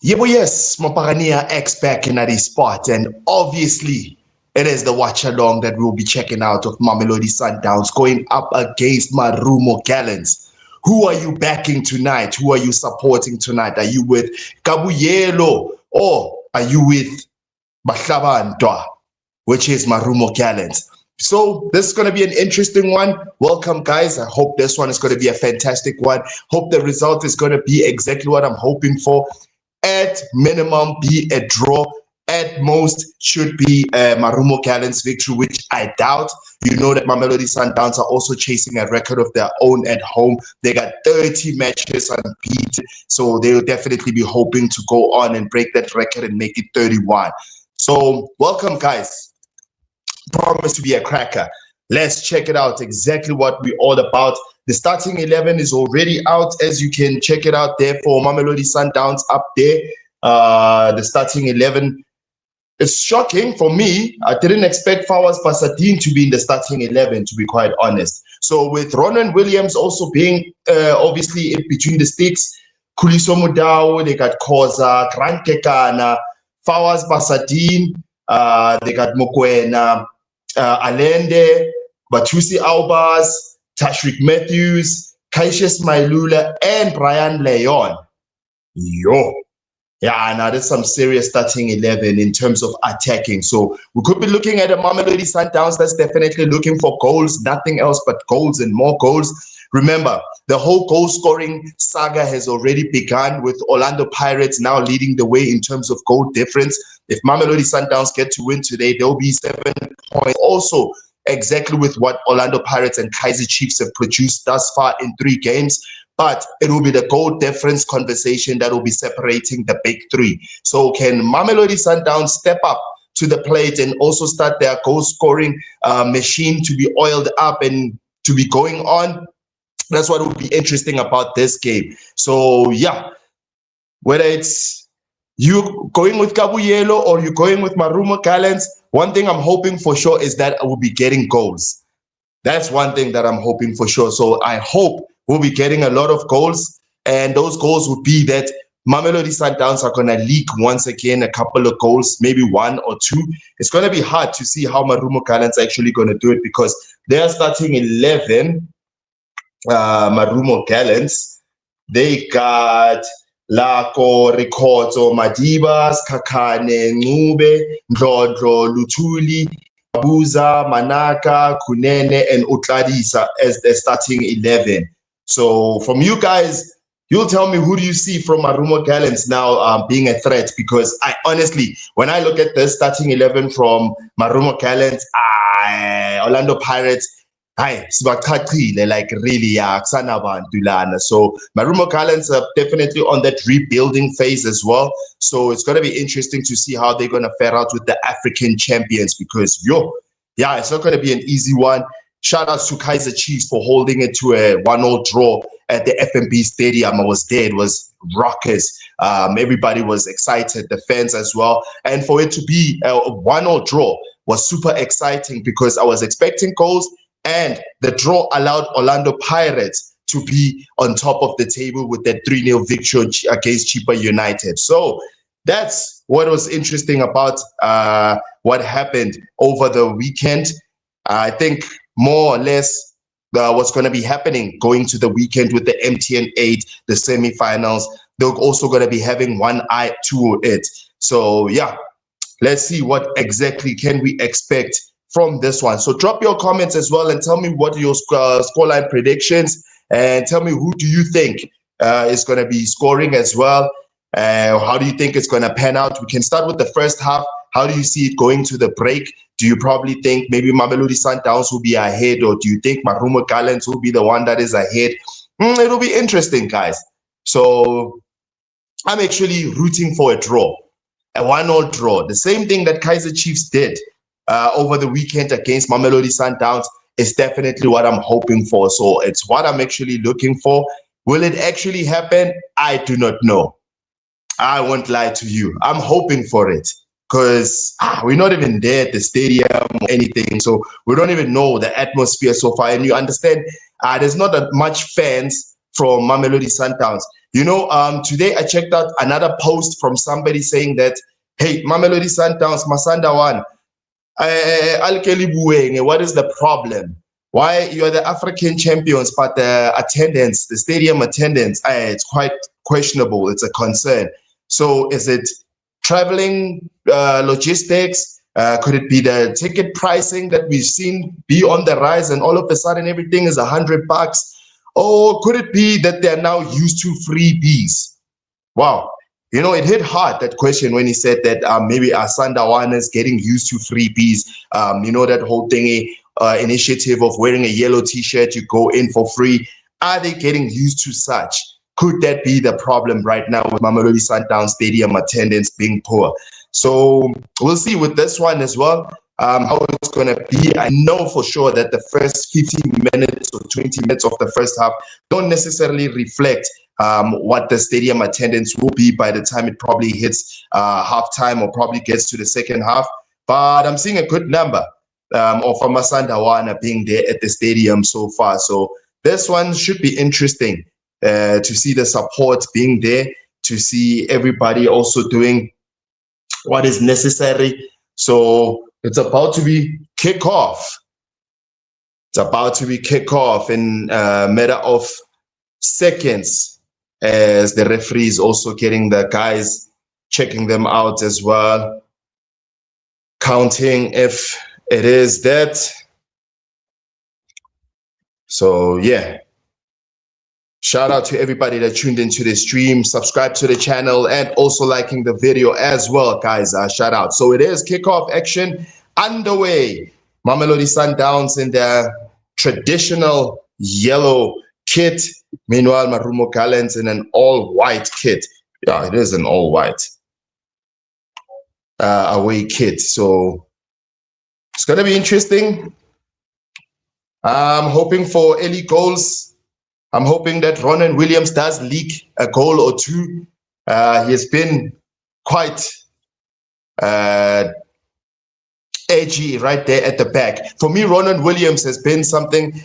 Yebo, yes, Mapagania X back in at his spot, and obviously it is the watch along that we'll be checking out of Mamelodi Sundowns going up against Marumo Gallants. Who are you backing tonight? Who are you supporting tonight? Are you with Kabuyelo or are you with Bahlabantwa, which is Marumo Gallants? So this is going to be an interesting one. Welcome, guys. I hope this one is going to be a fantastic one. Hope the result is going to be exactly what I'm hoping for. At minimum, be a draw. At most, should be a Marumo Gallants victory, which I doubt. You know that Mamelodi Sundowns are also chasing a record of their own at home. They got 30 matches unbeaten, so they'll definitely be hoping to go on and break that record and make it 31. So, welcome, guys. Promise to be a cracker. Let's check it out. Exactly what we're all about. The starting 11 is already out, as you can check it out there for Mamelodi Sundowns up there. The starting 11. It's shocking for me. I didn't expect Fawaz Basadine to be in the starting 11, to be quite honest. So with Ronan Williams also being obviously in between the sticks, Kuliso Mudau, they got Koza, Grant Kekana, Fawaz Basadine, they got Mokwena, Alende, Batusi Albas, Tashrik Matthews, Kaishis Mailula, and Brian Leon. Yo. Yeah, now there's some serious starting 11 in terms of attacking. So we could be looking at a Mamelodi Sundowns that's definitely looking for goals, nothing else but goals and more goals. Remember, the whole goal scoring saga has already begun with Orlando Pirates now leading the way in terms of goal difference. If Mamelodi Sundowns get to win today, there'll be 7 points. Also, exactly with what Orlando Pirates and Kaizer Chiefs have produced thus far in 3 games. But it will be the goal difference conversation that will be separating the big 3. So can Mamelodi Sundowns step up to the plate and also start their goal scoring machine to be oiled up and to be going on? That's what will be interesting about this game. So yeah, whether it's you going with Kabuyelo or you going with Marumo Gallants, one thing I'm hoping for sure is that I will be getting goals. That's one thing that I'm hoping for sure. So I hope we'll be getting a lot of goals, and those goals would be that Mamelodi Sundowns are going to leak once again a couple of goals, maybe 1 or 2. It's going to be hard to see how Marumo Gallants are actually going to do it because they are starting 11, Marumo Gallants. They got Lako, Ricordo, Madibas, Kakane, Ngube, Ndlodlo, Lutuli, Buza, Manaka, Kunene, and Utladisa as the starting 11. So from you guys, you'll tell me who do you see from Marumo Gallants now being a threat? Because I honestly, when I look at the starting 11 from Marumo Gallants, Orlando Pirates, like really, so Marumo Gallants are definitely on that rebuilding phase as well. So it's going to be interesting to see how they're going to fare out with the African champions because, it's not going to be an easy one. Shout out to Kaizer Chiefs for holding it to a 1-0 draw at the FNB Stadium. I was there. It was raucous. Everybody was excited, the fans as well. And for it to be a 1-0 draw was super exciting because I was expecting goals, and the draw allowed Orlando Pirates to be on top of the table with that 3-0 victory against Chipa United. So that's what was interesting about what happened over the weekend. I think more or less what's going to be happening going to the weekend with the MTN 8, the semifinals. They're also going to be having one eye to it. So yeah, let's see what exactly can we expect from this one. So drop your comments as well and tell me what your scoreline predictions, and tell me who do you think is going to be scoring as well. How do you think it's going to pan out? We can start with the first half. How do you see it going to the break? Do you probably think maybe Mamelodi Sundowns will be ahead, or do you think Marumo Gallants will be the one that is ahead? It'll be interesting, guys. So I'm actually rooting for a draw, a 1-0 draw. The same thing that Kaizer Chiefs did over the weekend against Mamelodi Sundowns is definitely what I'm hoping for. So it's what I'm actually looking for. Will it actually happen? I do not know. I won't lie to you. I'm hoping for it because we're not even there at the stadium or anything. So we don't even know the atmosphere so far. And you understand, there's not that much fans from Mamelodi Sundowns. You know, today I checked out another post from somebody saying that, hey, Mamelodi Sundowns, Masanda one, what is the problem? Why you are the African champions, but the attendance, the stadium attendance, it's quite questionable. It's a concern. So is it traveling logistics? Could it be the ticket pricing that we've seen be on the rise and all of a sudden everything is $100? Or could it be that they're now used to freebies? Wow. You know, it hit hard, that question, when he said that maybe Sandawana is getting used to freebies. You know, that whole thingy, initiative of wearing a yellow T-shirt, you go in for free. Are they getting used to such? Could that be the problem right now with Mamelodi Sundowns stadium attendance being poor? So we'll see with this one as well, how it's going to be. I know for sure that the first 15 minutes or 20 minutes of the first half don't necessarily reflect what the stadium attendance will be by the time it probably hits halftime or probably gets to the second half. But I'm seeing a good number of Amasandawana being there at the stadium so far. So this one should be interesting to see the support being there, to see everybody also doing what is necessary. So it's about to be kickoff. It's about to be kickoff in a matter of seconds, as the referee is also getting the guys, checking them out as well, counting if it is that. So yeah, shout out to everybody that tuned into the stream, subscribe to the channel, and also liking the video as well, guys. Shout out. So it is kickoff action underway. Mamelodi Sundowns in their traditional yellow kit. Meanwhile, Marumo Gallants in an all-white kit. Yeah, it is an all-white away kit. So it's going to be interesting. I'm hoping for early goals. I'm hoping that Ronan Williams does leak a goal or two. He has been quite edgy right there at the back. For me, Ronan Williams has been something,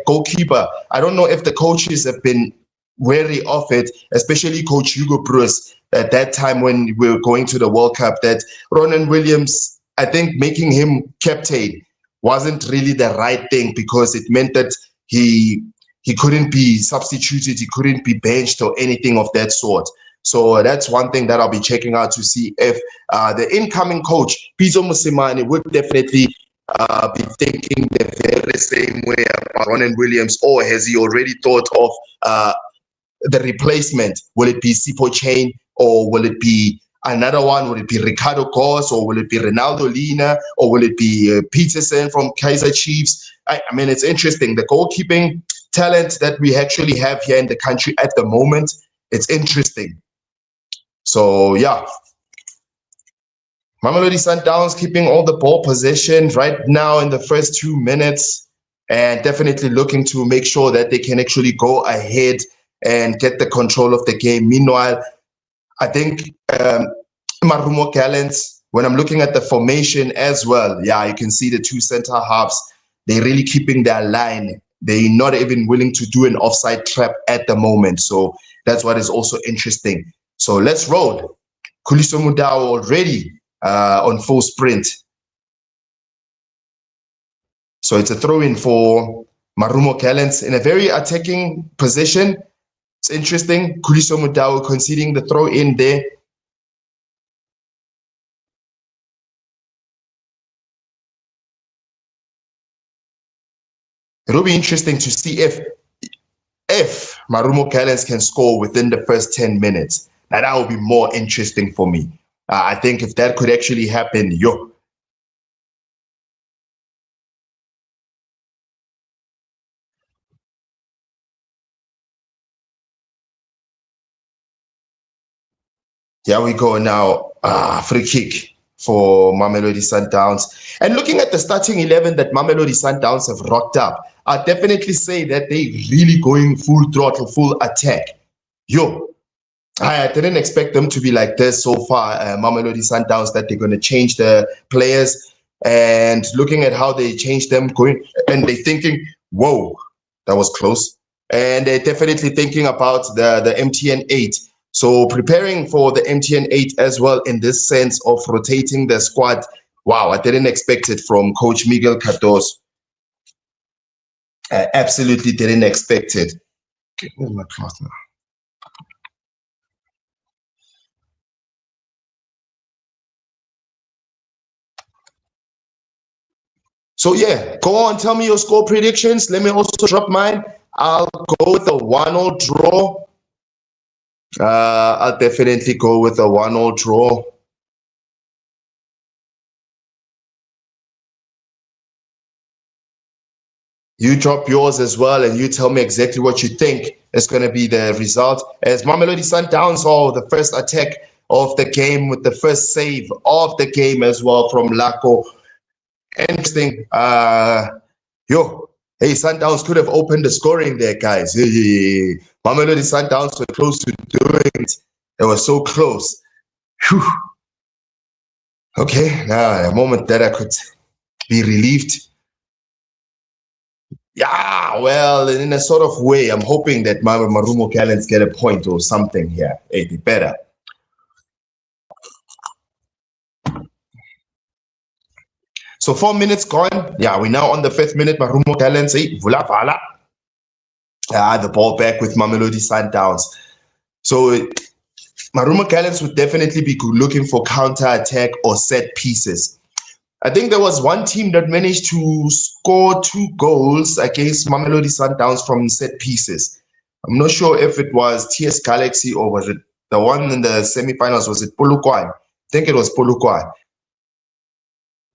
goalkeeper. I don't know if the coaches have been wary of it, especially Coach Hugo Bruce at that time when we were going to the World Cup, that Ronan Williams, I think making him captain wasn't really the right thing, because it meant that he couldn't be substituted, he couldn't be benched or anything of that sort. So that's one thing that I'll be checking out to see if the incoming coach, Pizzo Musimani, would definitely be thinking the very same way about Ronan Williams, or has he already thought of the replacement? Will it be Sipo Chain, or will it be another one? Will it be Ricardo Kos, or will it be Ronaldo Lina, or will it be Peterson from Kaizer Chiefs? I mean, it's interesting. The goalkeeping talent that we actually have here in the country at the moment, it's interesting. So yeah, Mamelodi Sundowns keeping all the ball possession right now in the first 2 minutes, and definitely looking to make sure that they can actually go ahead and get the control of the game. Meanwhile, I think Marumo Gallants, when I'm looking at the formation as well, yeah, you can see the two center halves, they're really keeping their line. They're not even willing to do an offside trap at the moment. So that's what is also interesting. So let's roll. Khuliso Mudau already on full sprint. So it's a throw-in for Marumo Gallants in a very attacking position. It's interesting. Khuliso Mudau conceding the throw-in there. It'll be interesting to see if Marumo Gallants can score within the first 10 minutes. Now, that would be more interesting for me. I think if that could actually happen, yo. Here we go now. Free kick for Mamelodi Sundowns. And looking at the starting 11 that Mamelodi Sundowns have rocked up, I'd definitely say that they're really going full throttle, full attack. Yo, I didn't expect them to be like this so far, Mamelodi Sundowns, that they're going to change the players. And looking at how they changed them, going and they're thinking, whoa, that was close. and they're definitely thinking about the MTN 8. So preparing for the MTN 8 as well in this sense of rotating the squad. Wow, I didn't expect it from Coach Miguel Cardoso. I absolutely didn't expect it. Okay, where's my cloth now? So yeah, go on, tell me your score predictions. Let me also drop mine. I'll go with a 1-0 draw. I'll definitely go with a 1-0 draw. You drop yours as well, and you tell me exactly what you think is going to be the result. As Mamelodi Sundowns, the first attack of the game with the first save of the game as well from Lako. Interesting. Hey, Sundowns could have opened the scoring there, guys. Mamelodi Sundowns were close to doing it. They were so close. Whew. Okay, now a moment that I could be relieved. Yeah, well, in a sort of way, I'm hoping that Marumo Gallants get a point or something here. Hey, they better. So 4 minutes gone. Yeah, we're now on the 5th minute. Marumo Gallants, vula vala. The ball back with Mamelodi Sundowns. So Marumo Gallants would definitely be looking for counter-attack or set pieces. I think there was one team that managed to score 2 goals against Mamelodi Sundowns from set pieces. I'm not sure if it was TS Galaxy or was it the one in the semifinals. Was it Polokwane? I think it was Polokwane.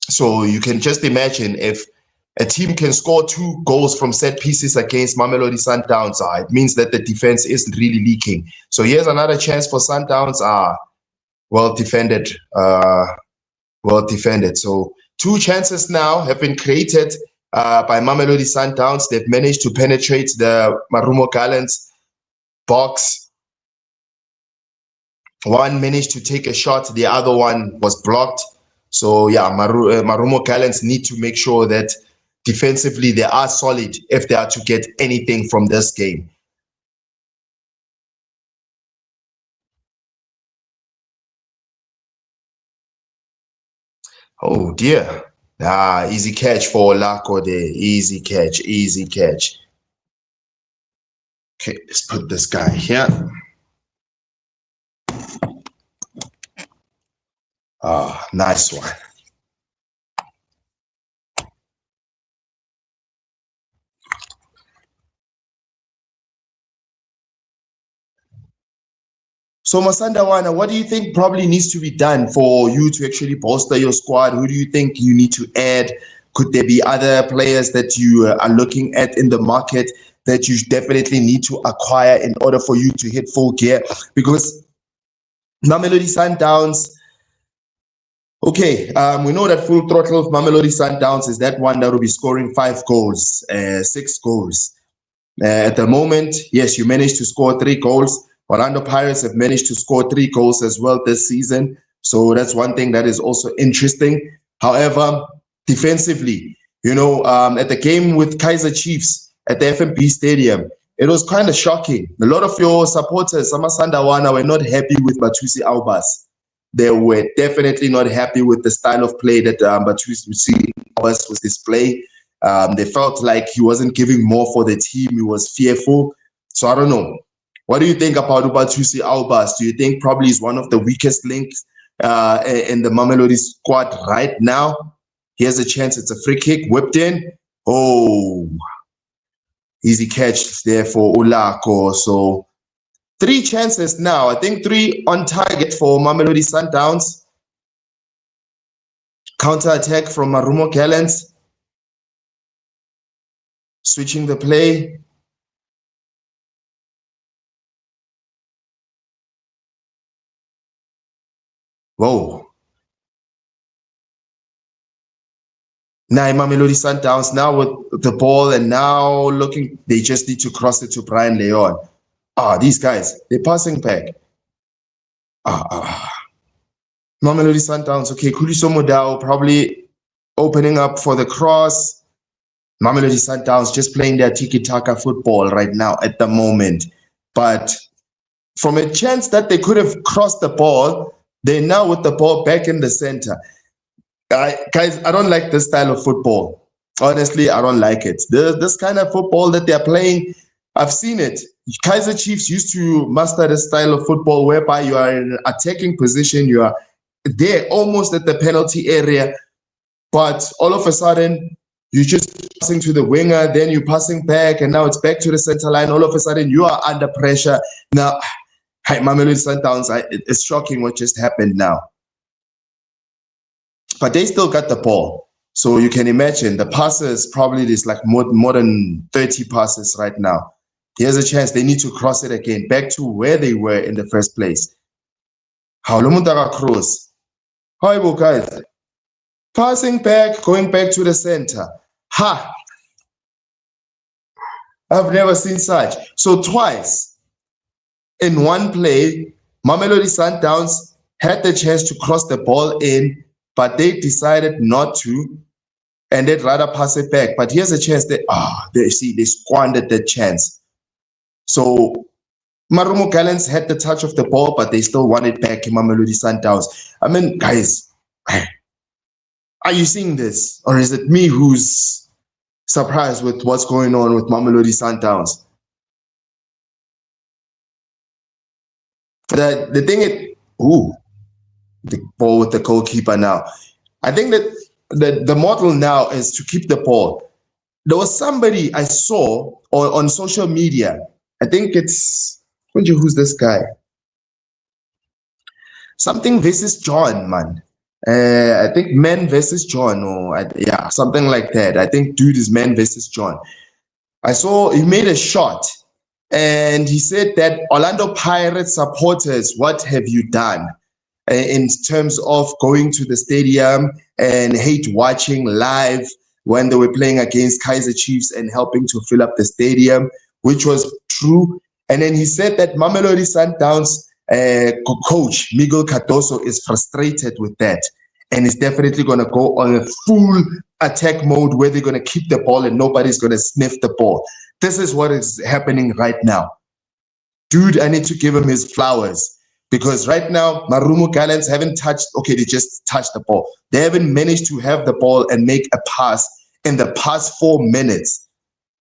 So you can just imagine if a team can score 2 goals from set pieces against Mamelodi Sundowns, it means that the defense is really leaking. So here's another chance for Sundowns. Well defended. Well defended. So 2 chances now have been created by Mamelodi Sundowns. They've managed to penetrate the Marumo Gallants box. One managed to take a shot. The other one was blocked. So yeah, Marumo Gallants need to make sure that defensively they are solid if they are to get anything from this game. Oh dear. Easy catch for Lako there. Easy catch, easy catch. Okay, let's put this guy here. Nice one. So Masandawana, what do you think probably needs to be done for you to actually bolster your squad? Who do you think you need to add? Could there be other players that you are looking at in the market that you definitely need to acquire in order for you to hit full gear? Because Mamelodi Sundowns, okay, we know that full throttle of Mamelodi Sundowns is that one that will be scoring 5 goals, 6 goals. At the moment, yes, you managed to score 3 goals. Orlando Pirates have managed to score 3 goals as well this season. So that's one thing that is also interesting. However, defensively, at the game with Kaizer Chiefs at the FNB Stadium, it was kind of shocking. A lot of your supporters, Samasandawana, were not happy with Batusi Albas. They were definitely not happy with the style of play that Batusi Albas was displaying. They felt like he wasn't giving more for the team. He was fearful. So I don't know. What do you think about Ubatusi Albas? Do you think probably he's one of the weakest links in the Mamelodi squad right now? Here's a chance. It's a free kick. Whipped in. Oh, easy catch there for Ulako. So 3 chances now. I think 3 on target for Mamelodi Sundowns. Counter-attack from Marumo Gallants. Switching the play. Whoa. Now Mamelodi Sundowns now with the ball and now looking, they just need to cross it to Brian Leon. These guys, they're passing back. Mamelodi Sundowns, okay, Khuliso Modao probably opening up for the cross. Mamelodi Sundowns just playing their tiki-taka football right now at the moment. But from a chance that they could have crossed the ball, they're now with the ball back in the center. Guys, I don't like this style of football. Honestly, I don't like it. This kind of football that they're playing, I've seen it. Kaizer Chiefs used to master this style of football whereby you are in an attacking position, you are there almost at the penalty area, but all of a sudden, you're just passing to the winger, then you're passing back, and now it's back to the center line. All of a sudden, you are under pressure. Now, Mamelodi Sundowns, it's shocking what just happened now. But they still got the ball. So you can imagine the passes, probably there's like more than 30 passes right now. Here's a chance. They need to cross it again, back to where they were in the first place. How Lomuntaka cross. Hi, guys. Passing back, going back to the center. Ha! I've never seen such. So twice in one play, Mamelodi Sundowns had the chance to cross the ball in, but they decided not to, and they'd rather pass it back. But here's a chance that they squandered that chance. So Marumo Gallants had the touch of the ball, but they still won it back in Mamelodi Sundowns. I mean, guys, are you seeing this? Or is it me who's surprised with what's going on with Mamelodi Sundowns? The thing is, the ball with the goalkeeper now. I think that the model now is to keep the ball. There was somebody I saw on social media. I think it's, who's this guy? Something versus John, man. I think Men versus John, or yeah, something like that. I think dude is Men versus John. I saw he made a shot and he said that Orlando Pirates supporters, what have you done in terms of going to the stadium and hate watching live when they were playing against Kaizer Chiefs and helping to fill up the stadium, which was true. And then he said that Mamelodi Sundowns coach Miguel Cardoso is frustrated with that and is definitely going to go on a full attack mode where they're going to keep the ball and nobody's going to sniff the ball. This is what is happening right now. Dude, I need to give him his flowers because right now Marumo Gallants haven't touched, okay, they just touched the ball. They haven't managed to have the ball and make a pass in the past 4 minutes.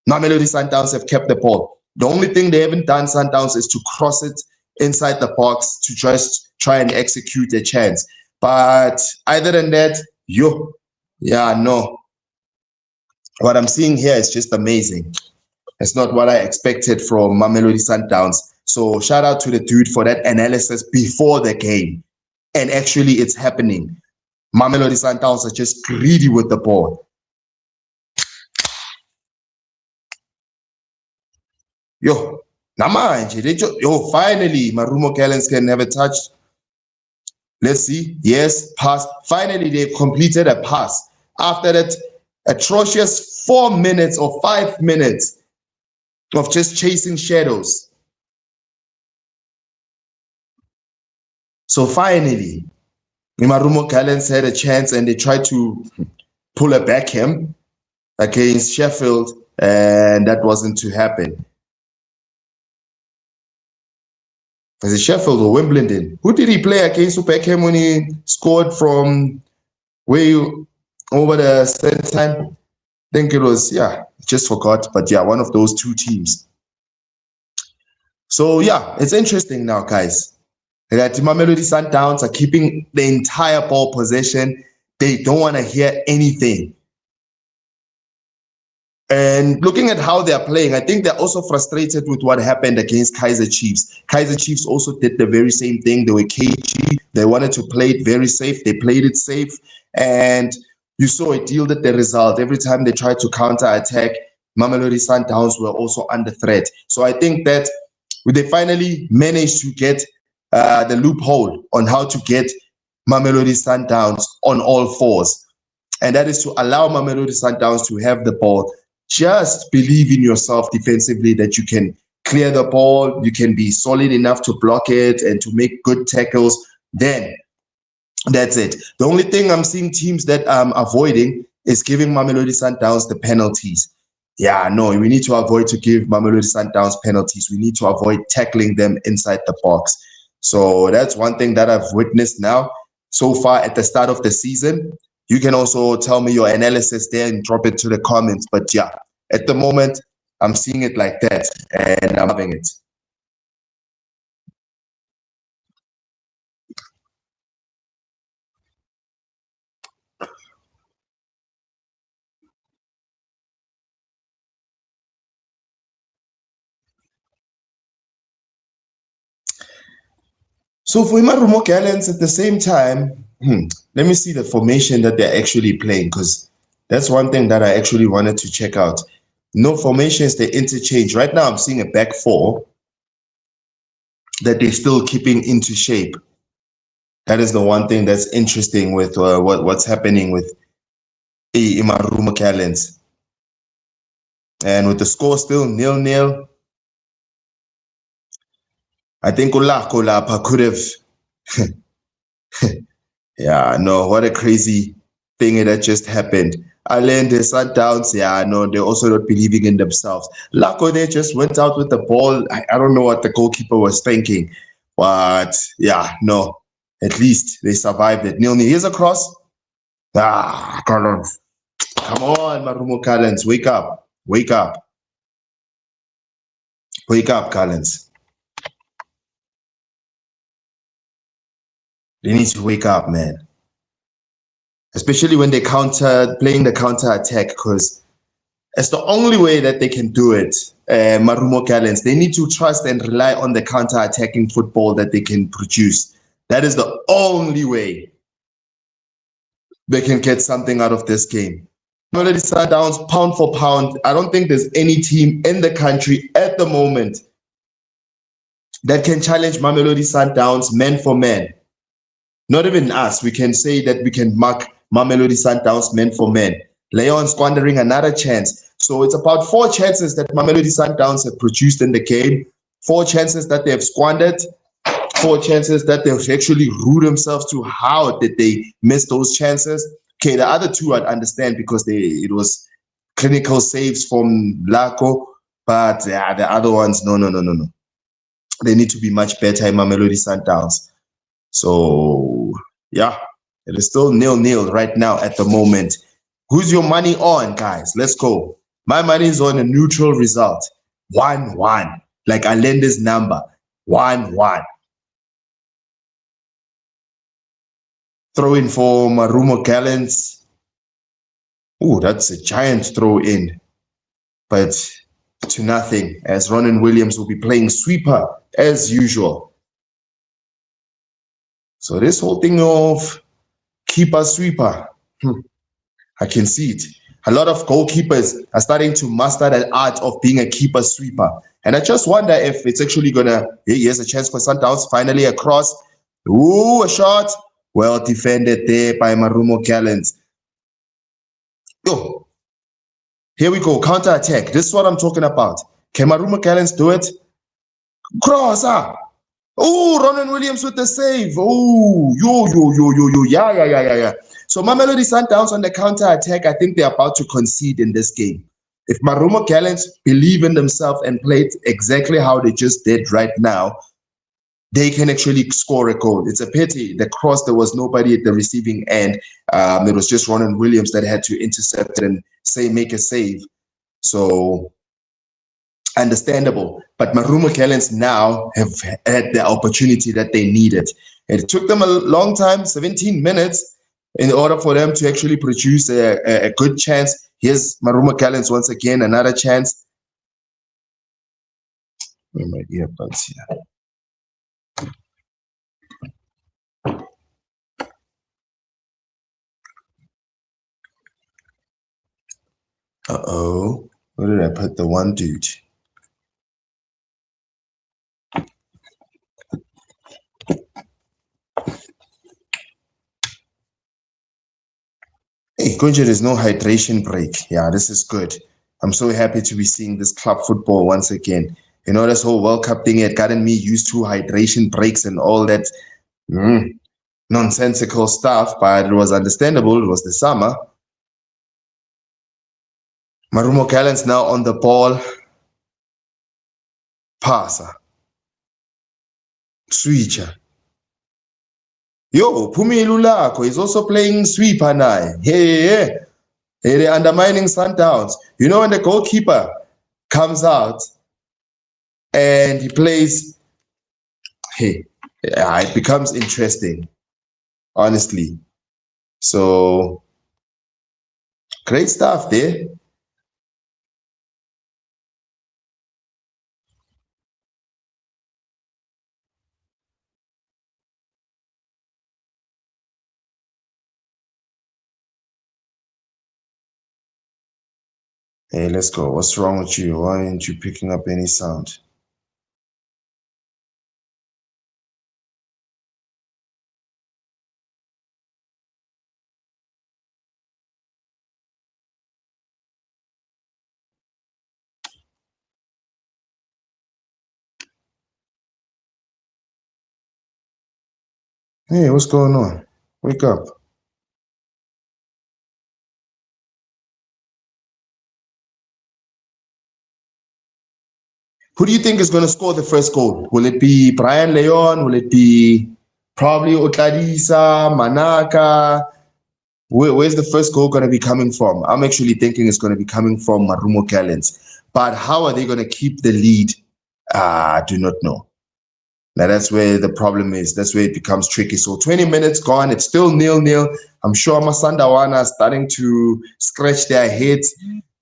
Mamelodi Sundowns have kept the ball. The only thing they haven't done, Sundowns, is to cross it inside the box to just try and execute a chance. But other than that, no. What I'm seeing here is just amazing. It's not what I expected from Mamelodi Sundowns. So shout out to the dude for that analysis before the game. And actually, it's happening. Mamelodi Sundowns are just greedy with the ball. Finally, Marumo Gallants can have a touch. Let's see. Yes, pass. Finally, they've completed a pass. After that atrocious 4 minutes or 5 minutes of just chasing shadows. So finally, Marumo Gallants had a chance and they tried to pull a backhand against Sheffield, and that wasn't to happen. Was it Sheffield or Wimbledon? Who did he play against Beckham when he scored from over the second time? I think it was, just forgot. But yeah, one of those two teams. So yeah, it's interesting now, guys. That Mamelodi Sundowns are keeping the entire ball possession. They don't want to hear anything. And looking at how they're playing, I think they're also frustrated with what happened against Kaizer Chiefs. Kaizer Chiefs also did the very same thing. They were cagey. They wanted to play it very safe. They played it safe. And you saw it yielded the result. Every time they tried to counter-attack, Mamelodi Sundowns were also under threat. So I think that they finally managed to get the loophole on how to get Mamelodi Sundowns on all fours. And that is to allow Mamelodi Sundowns to have the ball. Just believe in yourself defensively that you can clear the ball, you can be solid enough to block it and to make good tackles. Then that's it. The only thing I'm seeing teams that I'm avoiding is giving Mamelodi Sundowns the penalties. Yeah, no, we need to avoid to give Mamelodi Sundowns penalties. We need to avoid tackling them inside the box. So that's one thing that I've witnessed now so far at the start of the season. You can also tell me your analysis there and drop it to the comments. But yeah, at the moment, I'm seeing it like that and I'm loving it. So for MARUMO GALLANTS at the same time, let me see the formation that they're actually playing, because that's one thing that I actually wanted to check out. No formations, they interchange. Right now I'm seeing a back four that they're still keeping into shape. That is the one thing that's interesting with what's happening with MARUMO GALLANTS. And with the score still 0-0, I think Olako Lapa could have yeah, no, what a crazy thing that just happened. Ireland, the Sundowns, yeah, no, they're also not believing in themselves. Lako, they just went out with the ball. I don't know what the goalkeeper was thinking. But yeah, no, at least they survived it. 0-0. Here's a cross. Come on, MARUMO GALLANTS, wake up. Wake up. Wake up, GALLANTS. They need to wake up, man. Especially when they playing the counter attack, because it's the only way that they can do it. MARUMO GALLANTS, they need to trust and rely on the counter attacking football that they can produce. That is the only way they can get something out of this game. Mamelodi Sundowns, pound for pound, I don't think there's any team in the country at the moment that can challenge Mamelodi Sundowns man for man. Not even us. We can say that we can mark Mamelodi Sundowns man for man. Leon squandering another chance. So it's about 4 chances that Mamelodi Sundowns have produced in the game, 4 chances that they have squandered, 4 chances that they've actually ruled themselves to. How did they miss those chances? Okay, the other 2 I'd understand because it was clinical saves from Lako, but yeah, the other ones, no. They need to be much better in Mamelodi Sundowns. So yeah, it is still 0-0 right now at the moment. Who's your money on, guys? Let's go. My money is on a neutral result. 1-1. Like Alenda's number. 1-1. Throw in for MARUMO GALLANTS. Oh, that's a giant throw in. But to nothing, as Ronan Williams will be playing sweeper as usual. So this whole thing of keeper sweeper, I can see it. A lot of goalkeepers are starting to master the art of being a keeper sweeper. And I just wonder if it's actually gonna, here's a chance for Sundowns, finally a cross. Ooh, a shot. Well defended there by MARUMO GALLANTS. Oh, here we go, counter attack. This is what I'm talking about. Can MARUMO GALLANTS do it? Cross, Oh, Ronan Williams with the save. Oh, yeah. So Mamelodi Sundowns on the counter attack, I think they're about to concede in this game. If MARUMO GALLANTS believe in themselves and play it exactly how they just did right now, they can actually score a goal. It's a pity. The cross, there was nobody at the receiving end. It was just Ronan Williams that had to intercept and make a save. So understandable, but MARUMO GALLANTS now have had the opportunity that they needed. It took them a long time, 17 minutes, in order for them to actually produce a good chance. Here's MARUMO GALLANTS once again, another chance. Where are my earbuds here? Uh-oh, where did I put the one dude? Hey, Kunja, there's no hydration break. Yeah, this is good. I'm so happy to be seeing this club football once again. You know, this whole World Cup thing had gotten me used to hydration breaks and all that nonsensical stuff, but it was understandable. It was the summer. Marumo Gallants now on the ball. Passer. Switcher. Yo, Phumi Lulako is also playing sweeper now. Hey, they're undermining Sundowns. You know when the goalkeeper comes out and he plays, hey, yeah, it becomes interesting, honestly. So, great stuff there. Hey, let's go. What's wrong with you? Why aren't you picking up any sound? Hey, what's going on? Wake up. Who do you think is going to score the first goal? Will it be Brian Leon? Will it be probably Otladisa, Manaka? Where's the first goal going to be coming from? I'm actually thinking it's going to be coming from Marumo Gallants. But how are they going to keep the lead? I do not know. Now that's where the problem is. That's where it becomes tricky. So 20 minutes gone. It's still 0-0. I'm sure Masandawana is starting to scratch their heads.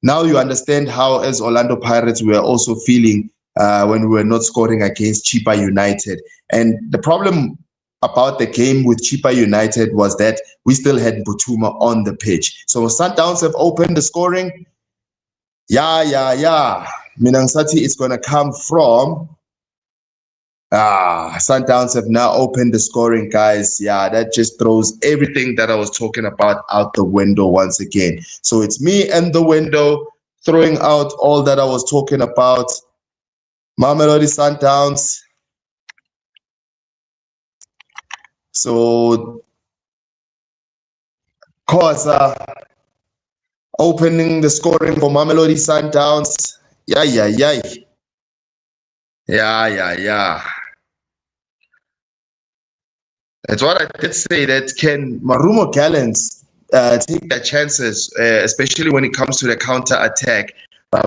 Now you understand how, as Orlando Pirates, we are also feeling when we were not scoring against Chipa United. And the problem about the game with Chipa United was that we still had Butuma on the pitch. So Sundowns have opened the scoring. Minangsati, it's going to come from... Sundowns have now opened the scoring, guys. Yeah, that just throws everything that I was talking about out the window once again. So it's me and the window throwing out all that I was talking about. Mamelodi Sundowns. So, Khoza opening the scoring for Mamelodi Sundowns. Yeah. That's what I did say, that can Marumo Gallants take their chances, especially when it comes to the counter attack, but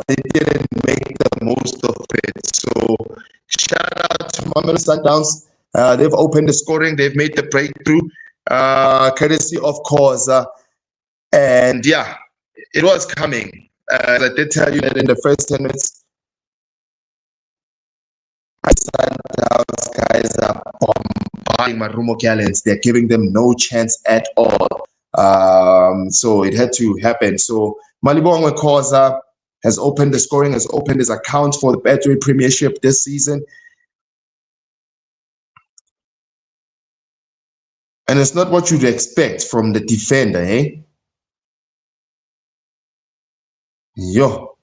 they didn't make the most of it. So shout out to Mamelodi Sundowns. They've opened the scoring, they've made the breakthrough, courtesy of Khoza. And yeah, it was coming. As I did tell you that in the first 10 minutes, Sundowns guys are bombarding Marumo Gallants. They're giving them no chance at all. So it had to happen. So Malibongwe Khoza has opened the scoring, has opened his account for the Betway Premiership this season. And it's not what you'd expect from the defender, eh? Yo.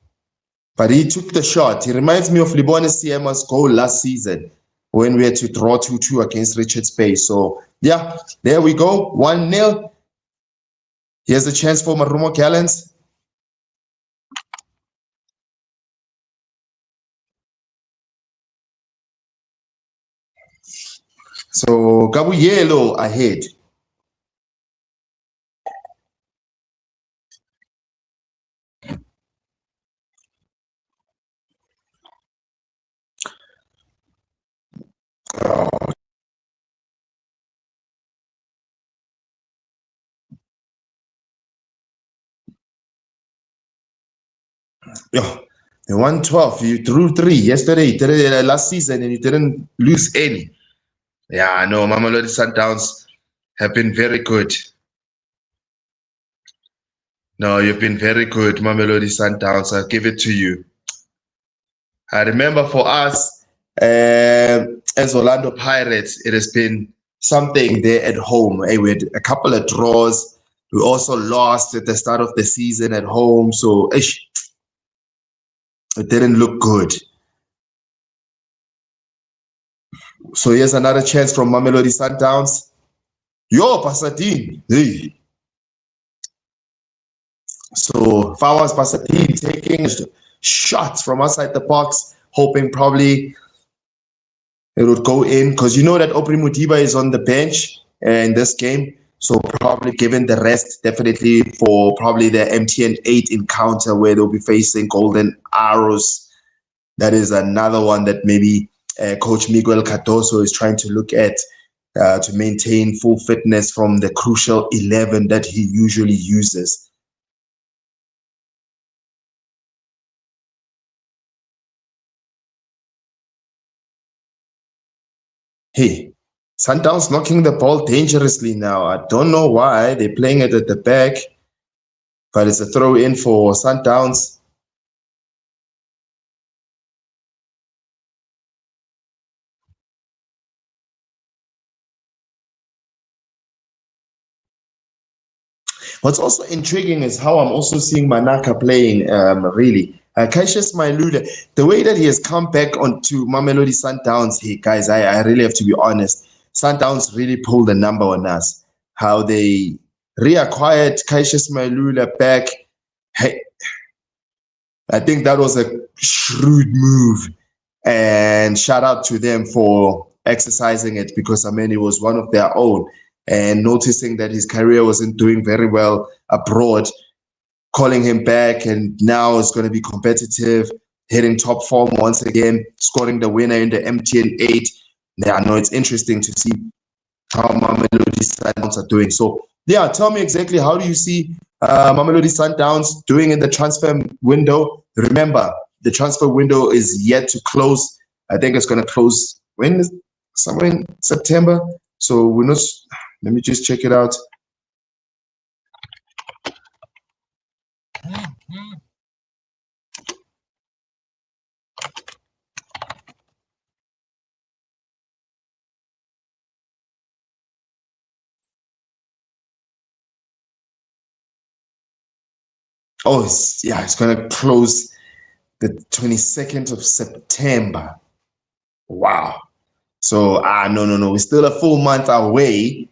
But he took the shot. He reminds me of Libone Siema's goal last season when we had to draw 2-2 against Richards Bay. So, yeah, there we go. 1-0. Here's a chance for Marumo Gallants. So, Gabuyelo ahead. Yo, you won 12. You drew 3 yesterday, last season, and you didn't lose any. Yeah, no, Mamelodi Sundowns have been very good. No, you've been very good, Mamelodi Sundowns. I'll give it to you. I remember for us, as Orlando Pirates, it has been something there at home. Hey, we had a couple of draws. We also lost at the start of the season at home. So, it didn't look good. So here's another chance from Mamelodi Sundowns. Yo, Pasadine. Hey. So Fawaz Basatin taking shots from outside the box, hoping probably it would go in because you know that Opri Mutiba is on the bench in this game. So probably given the rest, definitely for probably the MTN 8 encounter where they'll be facing Golden Arrows. That is another one that maybe Coach Miguel Cardoso is trying to look at to maintain full fitness from the crucial 11 that he usually uses. Hey, Sundowns knocking the ball dangerously now. I don't know why. They're playing it at the back, but it's a throw in for Sundowns. What's also intriguing is how I'm also seeing Manaka playing, really. Cassius Mailula, the way that he has come back onto Mamelodi Sundowns, hey guys, I really have to be honest. Sundowns really pulled a number on us. How they reacquired Cassius Mailula back. Hey, I think that was a shrewd move. And shout out to them for exercising it because I mean, it was one of their own. And noticing that his career wasn't doing very well abroad, calling him back, and now it's going to be competitive, hitting top form once again, scoring the winner in the MTN 8. Yeah, I know it's interesting to see how Mamelodi Sundowns are doing. So, yeah, tell me exactly how do you see Mamelodi Sundowns doing in the transfer window? Remember, the transfer window is yet to close. I think it's going to close when? Somewhere in September. So we're not. Let me just check it out. Oh, yeah, it's going to close the 22nd of September. Wow. So, no. We're still a full month away.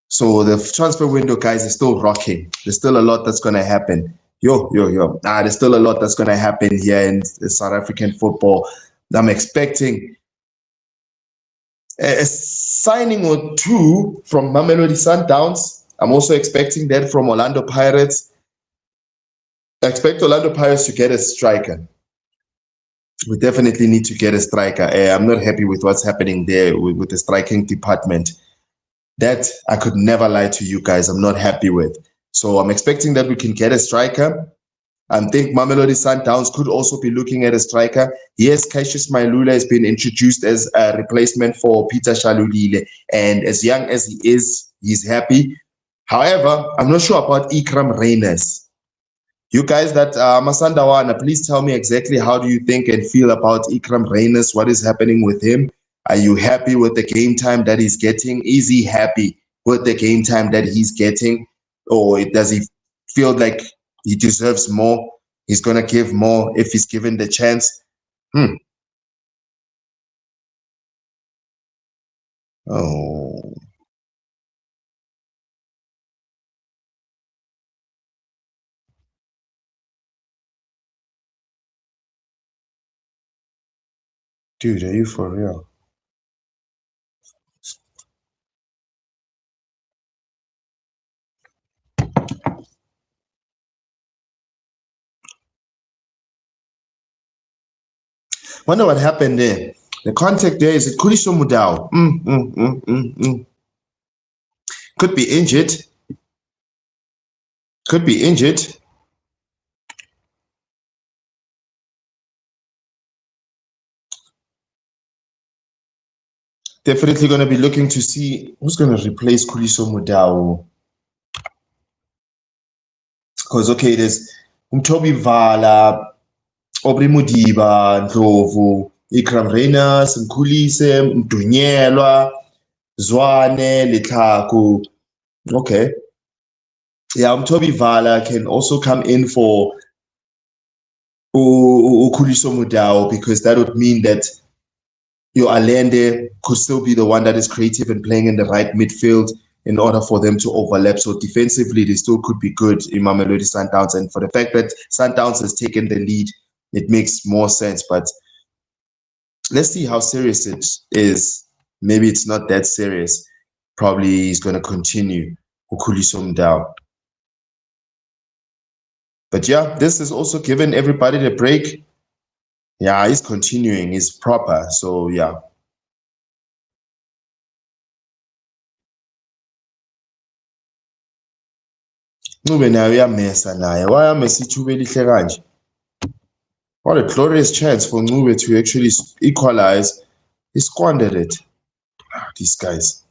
So the transfer window, guys, is still rocking. There's still a lot that's going to happen. Yo. There's still a lot that's going to happen here in South African football. I'm expecting a signing or two from Mamelodi Sundowns. I'm also expecting that from Orlando Pirates. I expect Orlando Pirates to get a striker. We definitely need to get a striker. I'm not happy with what's happening there with the striking department. That I could never lie to you guys. I'm not happy with. So I'm expecting that we can get a striker. I think Mamelodi Sundowns could also be looking at a striker. Yes, Cassius Mailula has been introduced as a replacement for Peter Shalulile. And as young as he is, he's happy. However, I'm not sure about Ikram Reyners. You guys that Masandawana, please tell me exactly how do you think and feel about Ikram Reyners? What is happening with him? Are you happy with the game time that he's getting? Is he happy with the game time that he's getting? Or does he feel like he deserves more? He's going to give more if he's given the chance? Oh, dude, are you for real? Wonder what happened there. The contact there is it Kuliso Mudau. Could be injured. Could be injured. Definitely going to be looking to see who's going to replace Kuliso Mudau. Because, okay, there's Umtobi Vala, Obri Mudiba, Ndlovu, Ikram Reyners, Mkhulise, Mdunyelwa, Zwane, Lethaku. Okay. Yeah, Umtobi Vala can also come in for Kuliso Mudau because that would mean that your Allende could still be the one that is creative and playing in the right midfield. in order for them to overlap. So defensively, they still could be good in Mamelodi Sundowns. And for the fact that Sundowns has taken the lead, it makes more sense. But let's see how serious it is. Maybe it's not that serious. Probably he's going to continue. Ukhuliso down. But yeah, this has also given everybody the break. Yeah, he's continuing. He's proper. So yeah. Ncube nayo uyamesa naye. Why amesa ithuba elihle kanje? What a glorious chance for Ncube to actually equalize. He squandered it. These guys.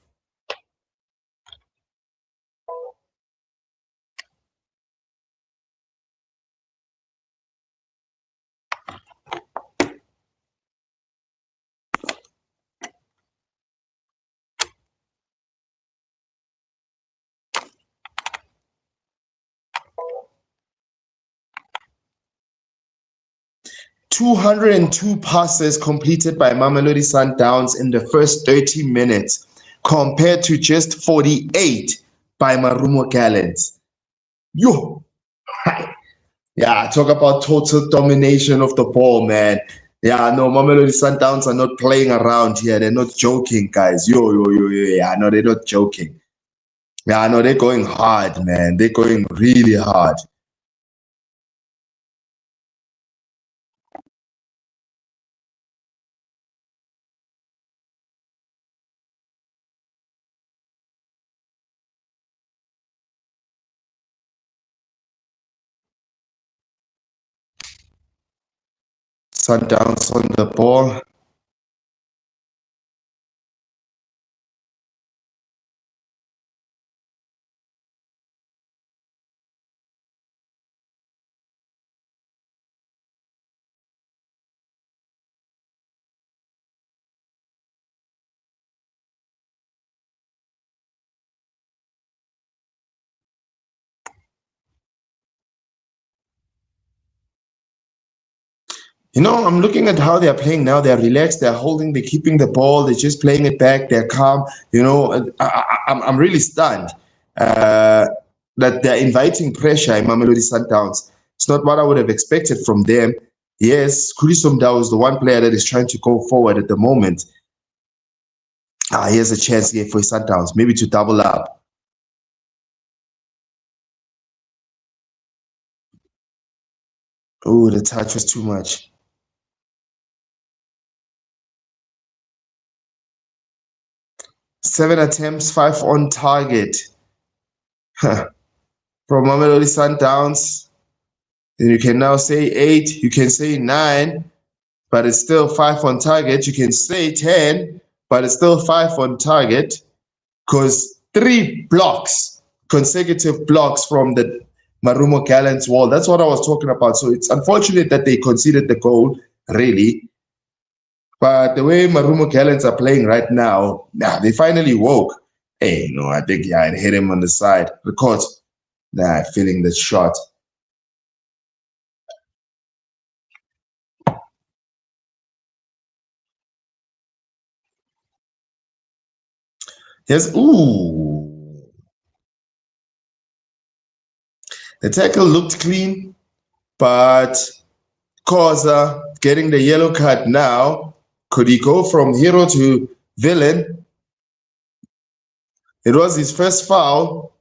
"202 passes completed by Mamelodi Sundowns in the first 30 minutes, compared to just 48 by Marumo Gallants." Yo! Yeah, talk about total domination of the ball, man. Yeah, no, Mamelodi Sundowns are not playing around here. They're not joking, guys. Yo. Yeah, no, they're not joking. Yeah, no, they're going hard, man. They're going really hard. Sundowns on the ball. You know, I'm looking at how they're playing now. They're relaxed, they're holding, they're keeping the ball, they're just playing it back, they're calm. You know, I'm really stunned that they're inviting pressure in Mamelodi Sundowns. It's not what I would have expected from them. Yes, Khuliso Mdau is the one player that is trying to go forward at the moment. Here's a chance here for Sundowns, maybe to double up. Oh, the touch was too much. 7 attempts, 5 on target. From Mamelodi Sundowns, you can now say 8, you can say 9, but it's still 5 on target. You can say 10, but it's still 5 on target, because 3 blocks, consecutive blocks from the Marumo Gallants wall. That's what I was talking about. So it's unfortunate that they conceded the goal, really. But the way Marumo Gallants are playing right now, they finally woke. Hey, no, I think it hit him on the side. Record. Feeling the shot. Yes, ooh. The tackle looked clean, but Khoza getting the yellow card now. Could he go from hero to villain? It was his first foul,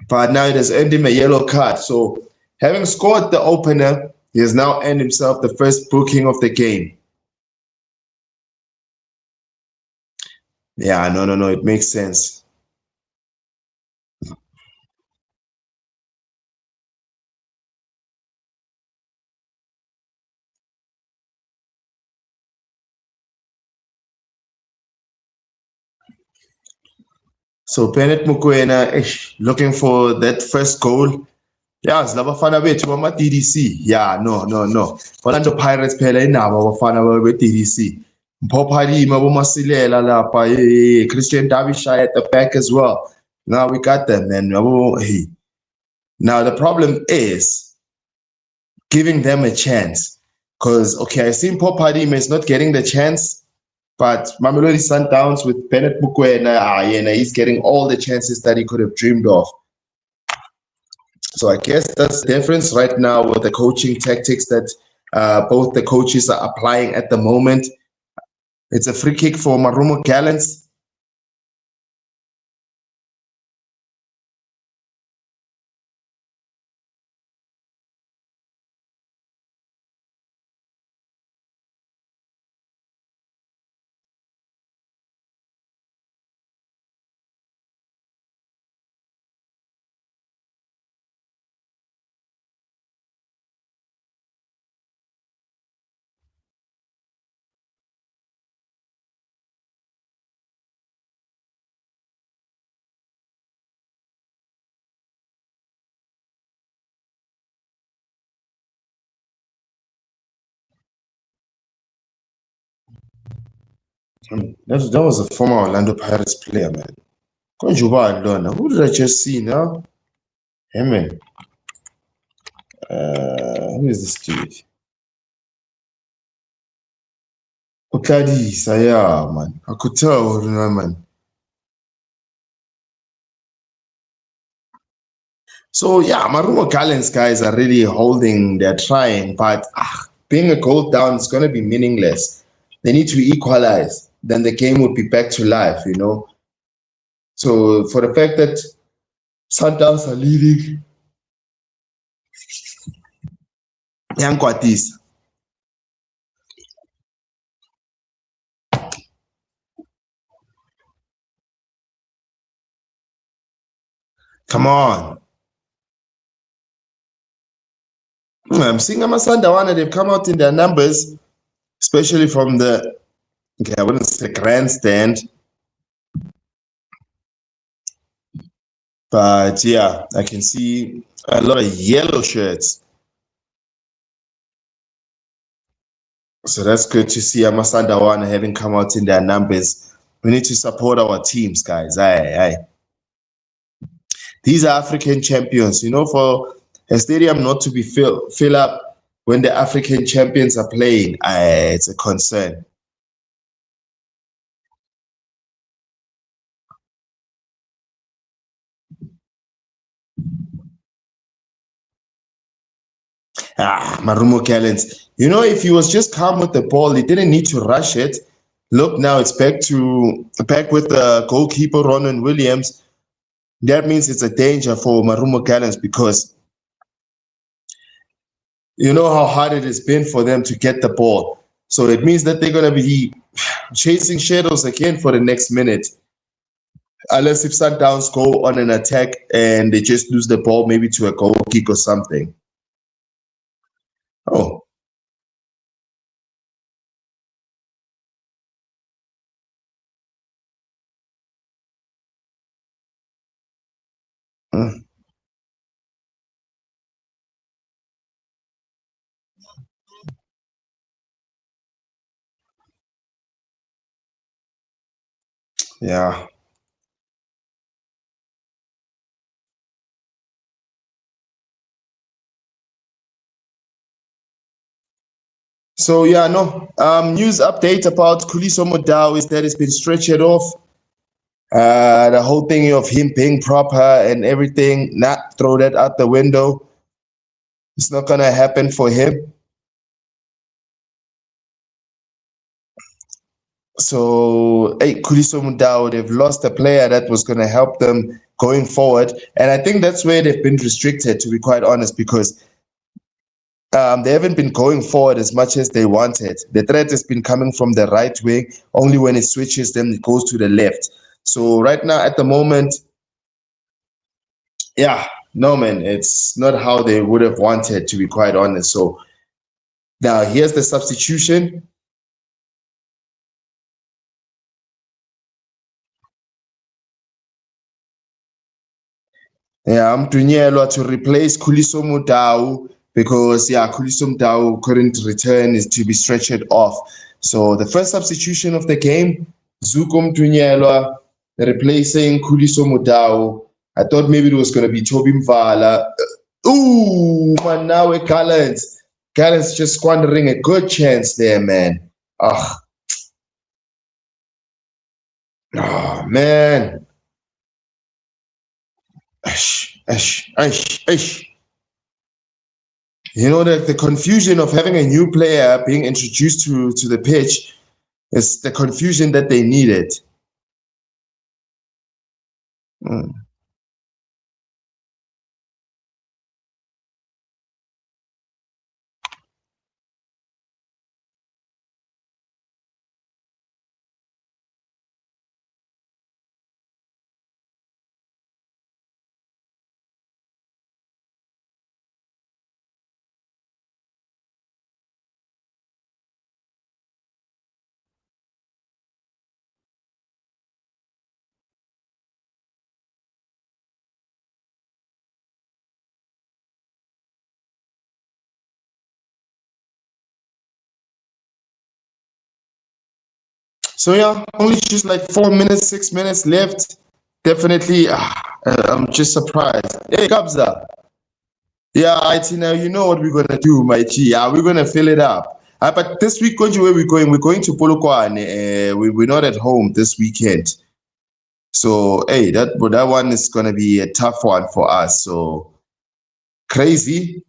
but now it has earned him a yellow card. So having scored the opener, he has now earned himself the first booking of the game. Yeah, no, it makes sense. So Bennett Mokoena looking for that first goal. Yeah, silabafana bethu bama-DDC. Yeah, no. Orlando Pirates phela inabo abafana be-DDC. Mpophalima, bomasilela lapha, Christian Derbyshire at the back as well. Now we got them, man. Hey. Now the problem is giving them a chance. Because, okay, I see Mpophalima is not getting the chance. But Mamelodi Sundowns with Bennett Mukwena, he's getting all the chances that he could have dreamed of. So I guess that's the difference right now with the coaching tactics that both the coaches are applying at the moment. It's a free kick for MARUMO Gallants. That was a former Orlando Pirates player, man. Who did I just see now? Hey, man. Who is this dude? Ukadisa, yeah, man. I could tell, man. So, yeah, MARUMO Gallants guys are really holding, they're trying, but being a goal down is going to be meaningless. They need to equalize. Then the game would be back to life, So, for the fact that Sundowns are leading, Yankwatisa. Come on. I'm seeing Amasandawana, they've come out in their numbers, especially from the, okay, I wouldn't say grandstand, but yeah, I can see a lot of yellow shirts. So that's good to see Amasandawana having come out in their numbers. We need to support our teams, guys. Aye. These are African champions, for a stadium not to be fill up when the African champions are playing, it's a concern. MARUMO Gallants. If he was just calm with the ball, he didn't need to rush it. Look, now it's back with the goalkeeper, Ronan Williams. That means it's a danger for MARUMO Gallants because you know how hard it has been for them to get the ball. So it means that they're going to be chasing shadows again for the next minute. Unless if Sundowns go on an attack and they just lose the ball, maybe to a goal kick or something. Oh. Yeah. So yeah, no. News update about Khuliso Modau is that it's been stretched off. The whole thing of him being proper and everything, not throw that out the window. It's not gonna happen for him. So, hey, Khuliso Modau, they've lost a player that was gonna help them going forward, and I think that's where they've been restricted, to be quite honest, because they haven't been going forward as much as they wanted. The threat has been coming from the right wing. Only when it switches, then it goes to the left. So right now, at the moment, yeah, no, man, it's not how they would have wanted, to be quite honest. So now here's the substitution. Yeah, I'm Dunyelwa to replace Khuliso Modau because, yeah, Khuliso Modau couldn't return, is to be stretched off. So the first substitution of the game, Zuko Mdunyelwa replacing Khuliso Modau. I thought maybe it was going to be Toby Mvala. Ooh, Manawe Gallants. Gallants just squandering a good chance there, man. Oh man. Ash, ash, ash, ash. You know that the confusion of having a new player being introduced to the pitch is the confusion that they needed. Mm. So yeah, only just like 4 minutes, 6 minutes left. Definitely, I'm just surprised. Hey, Kabza. Yeah, Itina, you know what we're gonna do, my G. Yeah, we're gonna fill it up. But this week, Konji, where we're going? We're going to Polokwane. We're not at home this weekend. So hey, that one is gonna be a tough one for us. So crazy,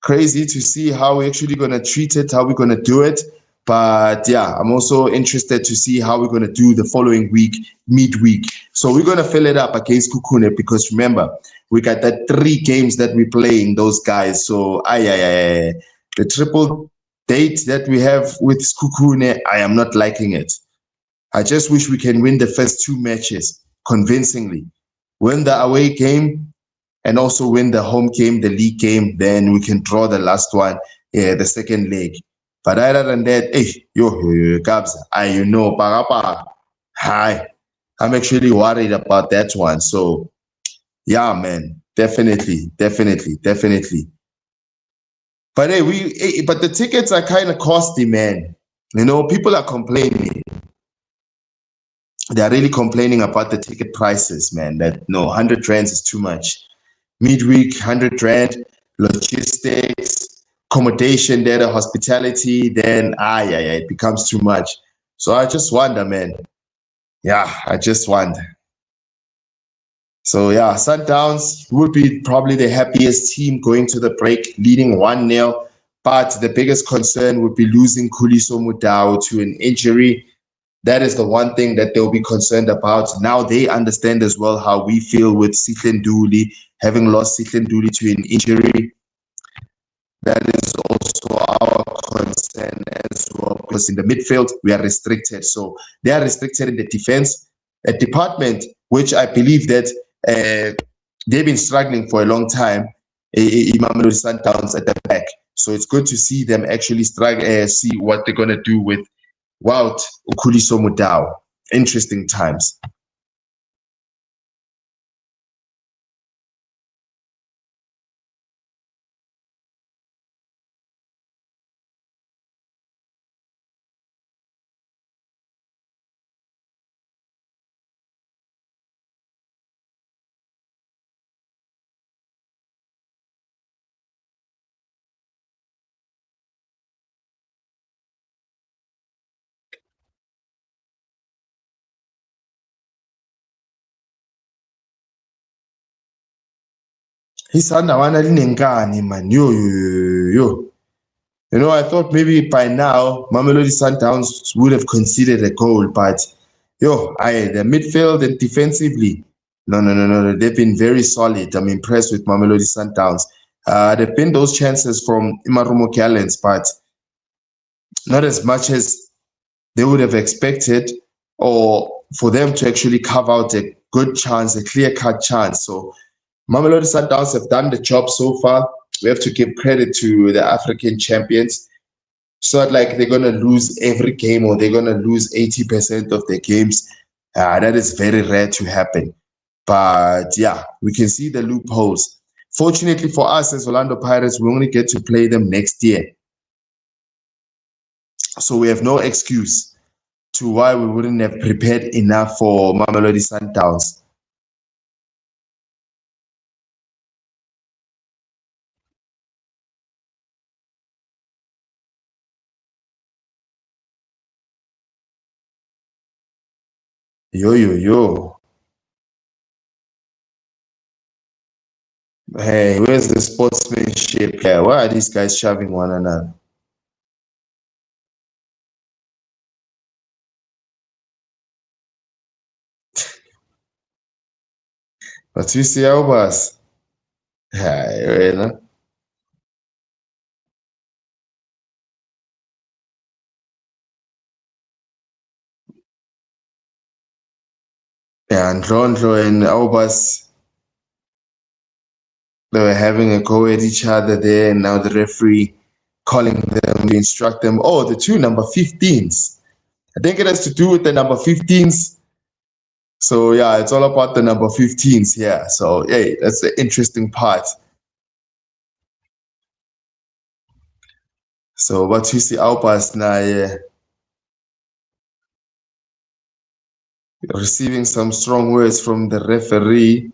crazy to see how we're actually gonna treat it, how we're gonna do it. But yeah, I'm also interested to see how we're gonna do the following week, midweek. So we're gonna fill it up against Kukune because remember, we got that 3 games that we're playing those guys. So the triple date that we have with Kukune, I am not liking it. I just wish we can win the first 2 matches convincingly. Win the away game and also win the home game, the league game. Then we can draw the last one, the second leg. But other than that, hey, Gabs, hi. I'm actually worried about that one. So yeah, man, definitely, definitely, definitely. But but the tickets are kind of costly, man. You know, people are complaining. They're really complaining about the ticket prices, man. That no, 100 rands is too much. Midweek, 100 rand, logistics, accommodation there, the hospitality, then it becomes too much. So I just wonder, man. Yeah, I just wonder. So yeah, Sundowns would be probably the happiest team going to the break, leading 1-0. But the biggest concern would be losing Kuliso Mudau to an injury. That is the one thing that they'll be concerned about. Now they understand as well how we feel with Sitlen Dooley, having lost Sitlen Dooley to an injury. That is also our concern as well, because in the midfield, we are restricted. So they are restricted in the defense department, which I believe that they've been struggling for a long time, Mamelodi Sundowns at the back. So it's good to see them actually struggle, see what they're going to do with Wout Ukuliso Mudau. Interesting times. Isandawana linenkani, man. Yo. You know, I thought maybe by now Mamelodi Sundowns would have conceded a goal, but the midfield and defensively, no. They've been very solid. I'm impressed with Mamelodi Sundowns. There've been those chances from MARUMO Gallants, but not as much as they would have expected, or for them to actually carve out a good chance, a clear-cut chance. So Mamelodi Sundowns have done the job so far. We have to give credit to the African champions. It's not like they're going to lose every game or they're going to lose 80% of their games. That is very rare to happen. But yeah, we can see the loopholes. Fortunately for us as Orlando Pirates, we only get to play them next year. So we have no excuse to why we wouldn't have prepared enough for Mamelodi Sundowns. Yo, yo, yo. Hey, where's the sportsmanship here? Why are these guys shoving one another? But you see how boss. Hey, yeah, and Rondro and Aubas, they were having a go at each other there, and now the referee calling them to instruct them. Oh, the two number 15s. I think it has to do with the number 15s. So yeah, it's all about the number 15s here. So hey, that's the interesting part. So what you see Aubas now, yeah, receiving some strong words from the referee.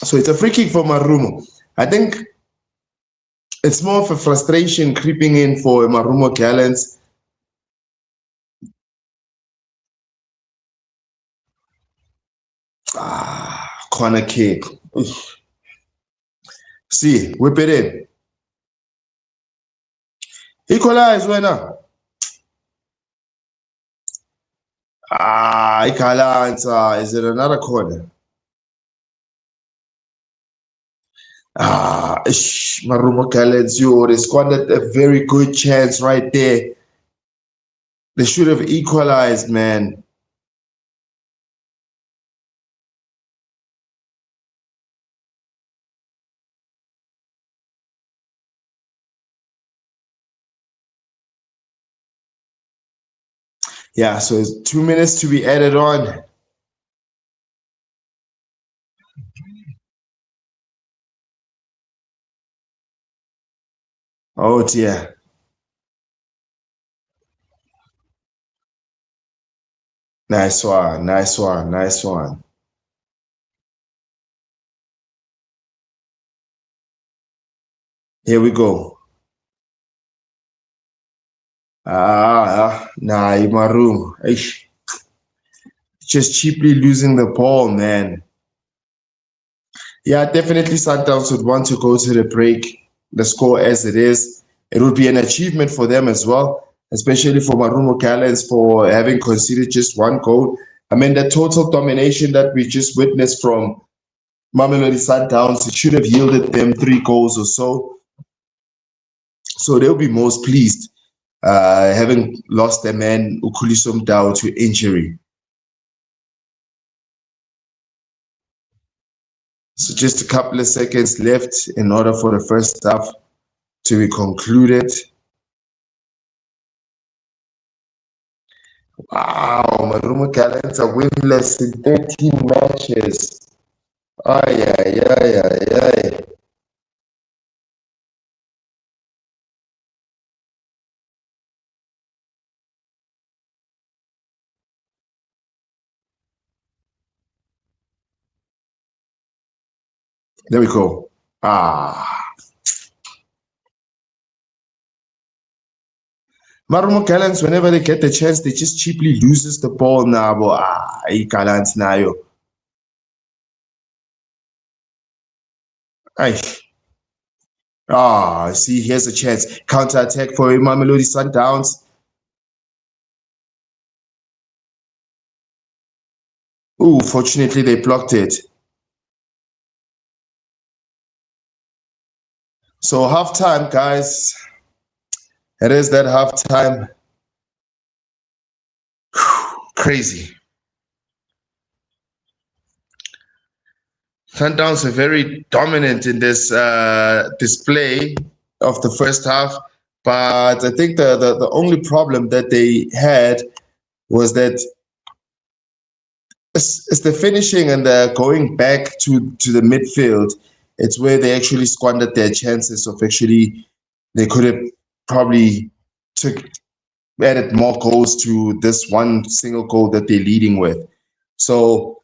So it's a free kick for Marumo. I think it's more of a frustration creeping in for Marumo Gallants. Corner kick. Oof. See, whip it in. Equalize, winner. Gallants. Is it another corner? Marumo Gallants, yo, they squandered a very good chance right there. They should have equalized, man. Yeah, so it's 2 minutes to be added on. Oh dear. Nice one, nice one, nice one. Here we go. Nah, Maroon. Just cheaply losing the ball, man. Yeah, definitely Sundowns would want to go to the break, the score as it is. It would be an achievement for them as well, especially for Marumo Gallants for having conceded just one goal. I mean, the total domination that we just witnessed from Mamelodi Sundowns, it should have yielded them 3 goals or so. So they'll be most pleased, having lost their man Ukulisum Dao to injury. So just a couple of seconds left in order for the first half to be concluded. Wow, Marumo Gallants are winless in 13 matches. Ay, ay, ay, ay, ay. There we go. Marumo Gallants, whenever they get the chance, they just cheaply loses the ball now. Gallants nayo. Ay. See, here's a chance. Counter attack for Mamelodi Sundowns. Ooh, fortunately they blocked it. So halftime, guys. It is that halftime. Crazy. Sundowns are very dominant in this display of the first half, but I think the only problem that they had was that it's the finishing and the going back to the midfield. It's where they actually squandered their chances of actually they could have probably took added more goals to this one single goal that they're leading with. So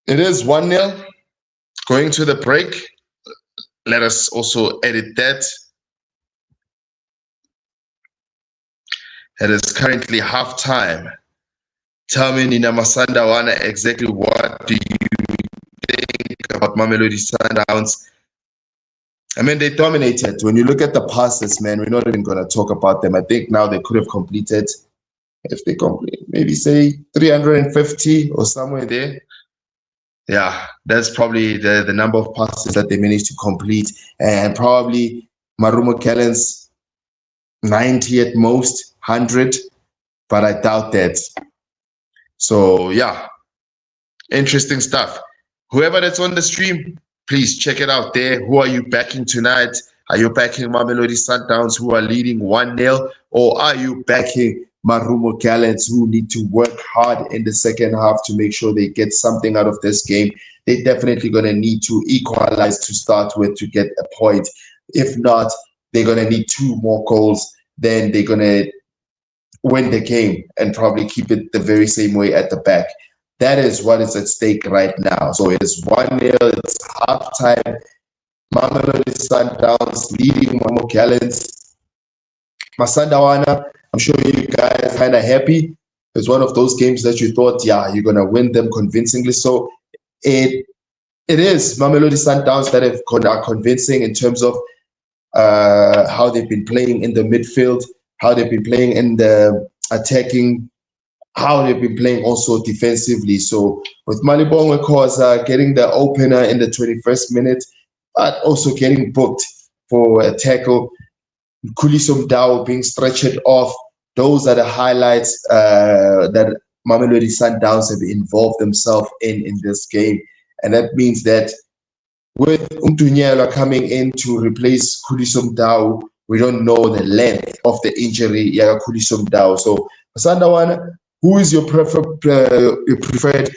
it is 1-0 going to the break. Let us also edit that. It is currently halftime. Tell me, Nina Masandawana, exactly what do you think about Mamelodi Sundowns? I mean, they dominated. When you look at the passes, man, we're not even going to talk about them. I think now they could have completed, if they complete, maybe say 350 or somewhere there. Yeah, that's probably the number of passes that they managed to complete. And probably Marumo Gallants 90 at most, 100. But I doubt that. So, yeah, interesting stuff. Whoever that's on the stream, please check it out there. Who are you backing tonight? Are you backing Mamelodi Sundowns, who are leading 1-0? Or are you backing Marumo Gallants, who need to work hard in the second half to make sure they get something out of this game? They're definitely going to need to equalize to start with to get a point. If not, they're going to need 2 more goals. Then they're going to win the game and probably keep it the very same way at the back. That is what is at stake right now. So it is 1-0, it's halftime. Mamelodi Sundowns leading Marumo Gallants. Masandawana, I'm sure you guys kind of happy. It's one of those games that you thought, yeah, you're going to win them convincingly. So it is Mamelodi Sundowns that are convincing in terms of how they've been playing in the midfield, how they've been playing in the attacking, how they've been playing also defensively. So with Malibongwe Khoza getting the opener in the 21st minute, but also getting booked for a tackle, Khuliso Mdau being stretched off, those are the highlights that Mamelodi Sundowns have involved themselves in this game. And that means that with Umtunyelwa coming in to replace Khuliso Mdau, we don't know the length of the injury, Khuliso Mdau. So, Sandawana, who is your preferred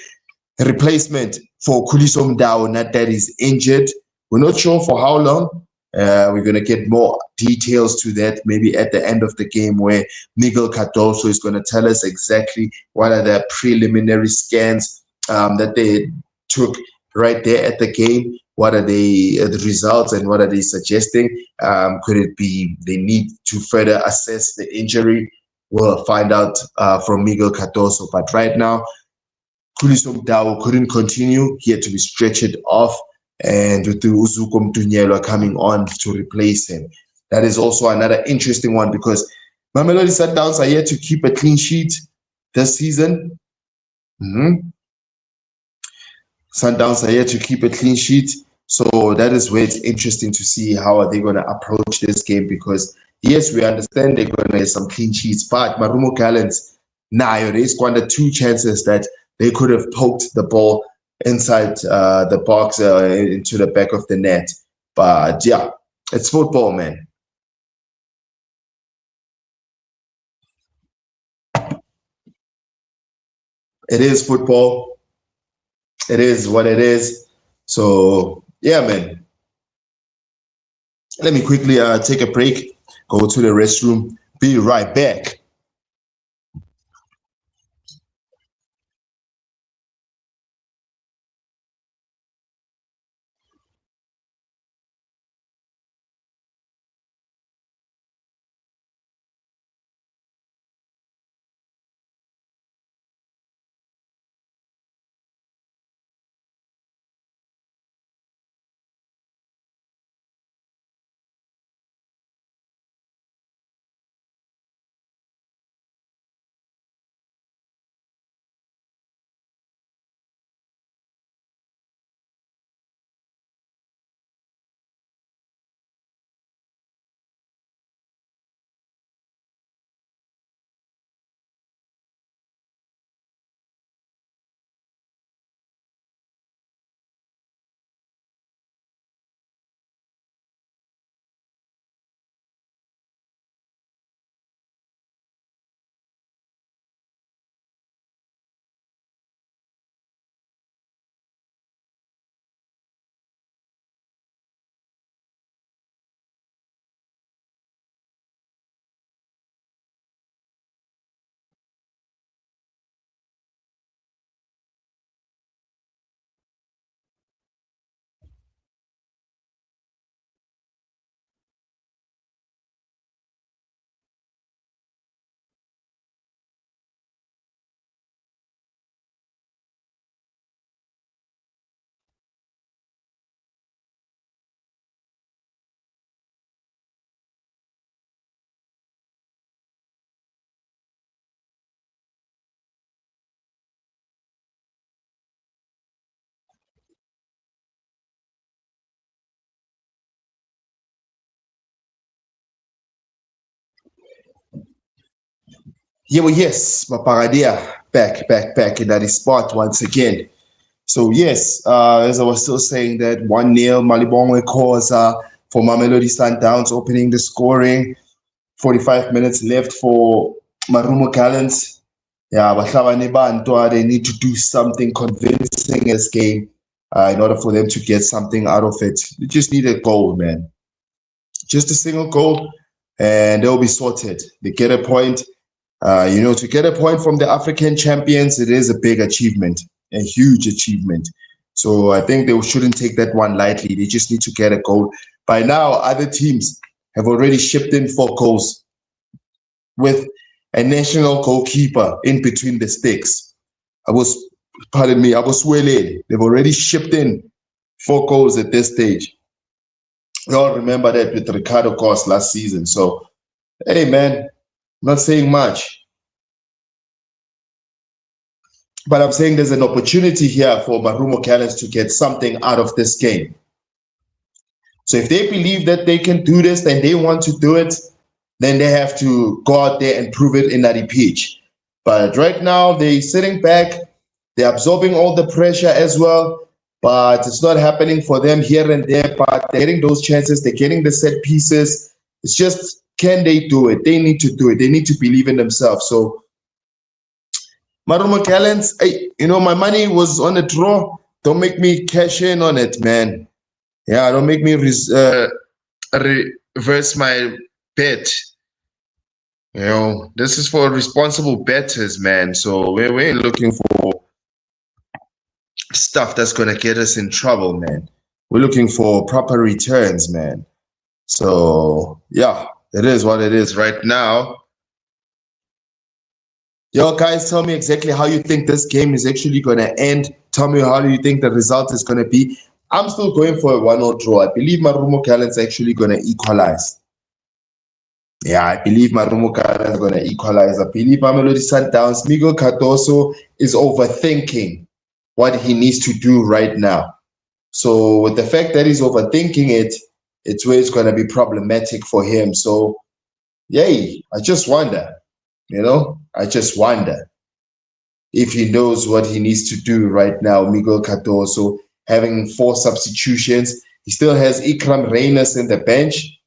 replacement for Khuliso Mdau, not that is injured? We're not sure for how long. We're going to get more details to that maybe at the end of the game, where Miguel Cardoso is going to tell us exactly what are the preliminary scans that they took right there at the game. What are the results and what are they suggesting? Could it be they need to further assess the injury? We'll find out from Miguel Cardoso. But right now, Khuliso Mdau couldn't continue. He had to be stretched off, and with the Uzuko Mtunyelwa coming on to replace him. That is also another interesting one because Mamelodi Sundowns are yet to keep a clean sheet this season. Sundowns are yet to keep a clean sheet. So that is where it's interesting to see how are they going to approach this game because, yes, we understand they're going to get some clean sheets, but Marumo Gallants, they squandered 2 chances that they could have poked the ball inside the box into the back of the net. But yeah, it's football, man. It is football. It is what it is. So yeah, man. Let me quickly take a break, go to the restroom, be right back. Yeah, well, yes, Maparadia, back in that spot once again. So yes, as I was still saying that 1-0 Malibongwe Khoza for Mamelodi Sundowns opening the scoring. 45 minutes left for Marumo Gallants. Yeah, Bahlabani Bantwa, they need to do something convincing in this game in order for them to get something out of it. They just need a goal, man. Just a single goal, and they'll be sorted. They get a point. To get a point from the African champions, it is a big achievement, a huge achievement. So I think they shouldn't take that one lightly. They just need to get a goal. By now, other teams have already shipped in 4 goals with a national goalkeeper in between the sticks. Pardon me, I was swelling. They've already shipped in 4 goals at this stage. We all remember that with Ricardo Cost last season. So, hey, man, not saying much. But I'm saying there's an opportunity here for Marumo Gallants to get something out of this game. So if they believe that they can do this and they want to do it, then they have to go out there and prove it in that pitch. But right now, they're sitting back, they're absorbing all the pressure as well, but it's not happening for them here and there. But they're getting those chances, they're getting the set pieces. It's just, can they do it? They need to do it. They need to believe in themselves. So Marumo Gallants, my money was on a draw. Don't make me cash in on it, man. Yeah, don't make me reverse my bet. This is for responsible bettors, man. So we ain't looking for stuff that's gonna get us in trouble, man. We're looking for proper returns, man. So yeah, it is what it is right now. Yo, guys, tell me exactly how you think this game is actually gonna end. Tell me how do you think the result is gonna be. I'm still going for a 1-0 draw. I believe Marumo Gallants actually gonna equalize. Yeah, I believe Marumo Gallants are gonna equalize. I believe Mamelodi Sundowns, Miguel Cardoso is overthinking what he needs to do right now. So with the fact that he's overthinking it, it's where it's gonna be problematic for him. So yay, I just wonder, I just wonder if he knows what he needs to do right now. Miguel Cardoso having 4 substitutions. He still has Ikram Reyners in the bench.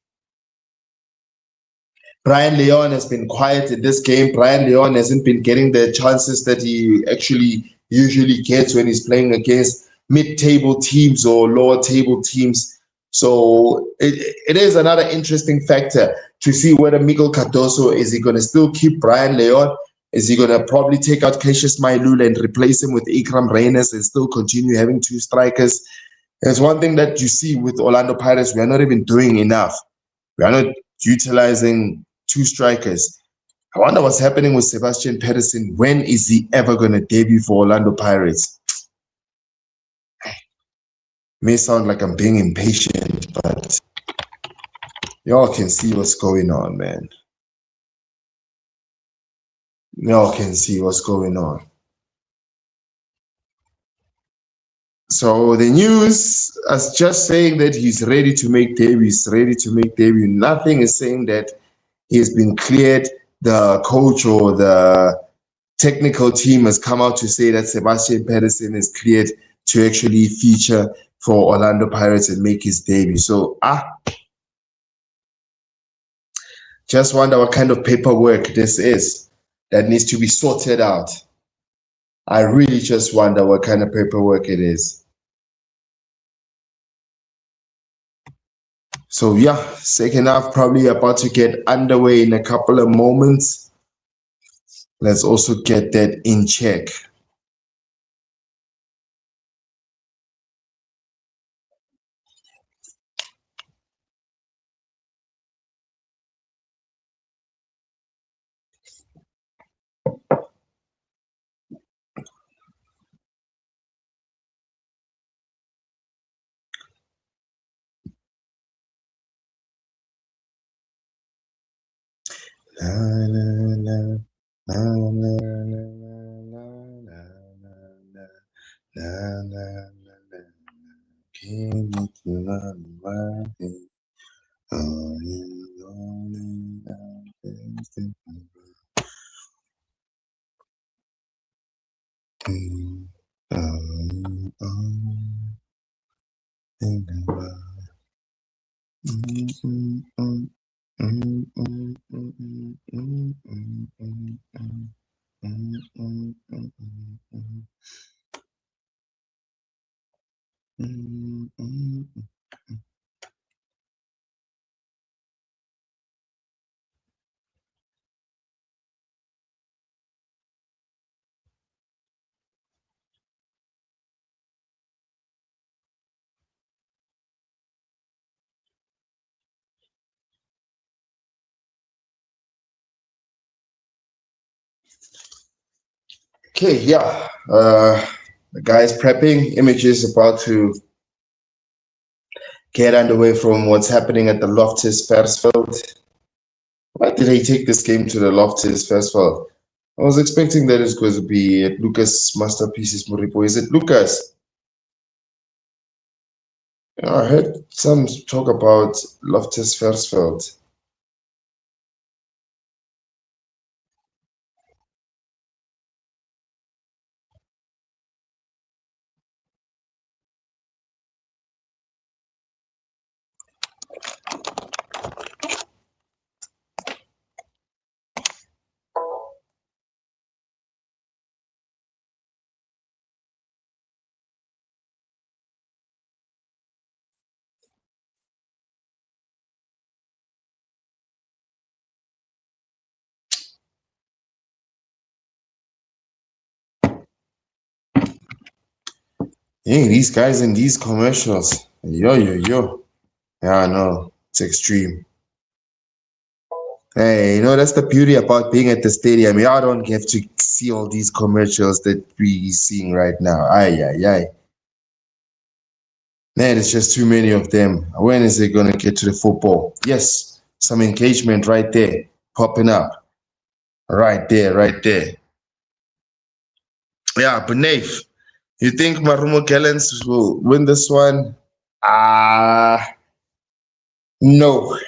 Brian Leon has been quiet in this game. Brian Leon hasn't been getting the chances that he actually usually gets when he's playing against mid-table teams or lower table teams. So it is another interesting factor to see whether Miguel Cardoso, is he going to still keep Brian Leon? Is he going to probably take out Cassius Mailula and replace him with Ikram Reyners and still continue having 2 strikers? There's one thing that you see with Orlando Pirates, we are not even doing enough. We are not utilizing 2 strikers. I wonder what's happening with Sebastian Pedersen. When is he ever going to debut for Orlando Pirates? May sound like I'm being impatient, but y'all can see what's going on, man. Y'all can see what's going on. So the news is just saying that he's ready to make debut. He's ready to make debut. Nothing is saying that he's been cleared. The coach or the technical team has come out to say that Sebastian Pedersen is cleared to actually feature for Orlando Pirates and make his debut. So, just wonder what kind of paperwork this is that needs to be sorted out. I really just wonder what kind of paperwork it is. So yeah, second half probably about to get underway in a couple of moments. Let's also get that in check. Okay, yeah. The guy's prepping. Images about to get underway from what's happening at the Loftus Versfeld. Why did they take this game to the Loftus Versfeld? I was expecting that it's going to be at Lucas Masterpieces Moripo. Is it Lucas? I heard some talk about Loftus Versfeld. Hey, these guys in these commercials. Yo, yo, yo. Yeah, I know. It's extreme. Hey, that's the beauty about being at the stadium. Y'all don't have to see all these commercials that we seeing right now. Aye, aye, aye. Man, it's just too many of them. When is it going to get to the football? Yes, some engagement right there, popping up. Right there, right there. Yeah, but Nave, you think Marumo Gallants will win this one? No.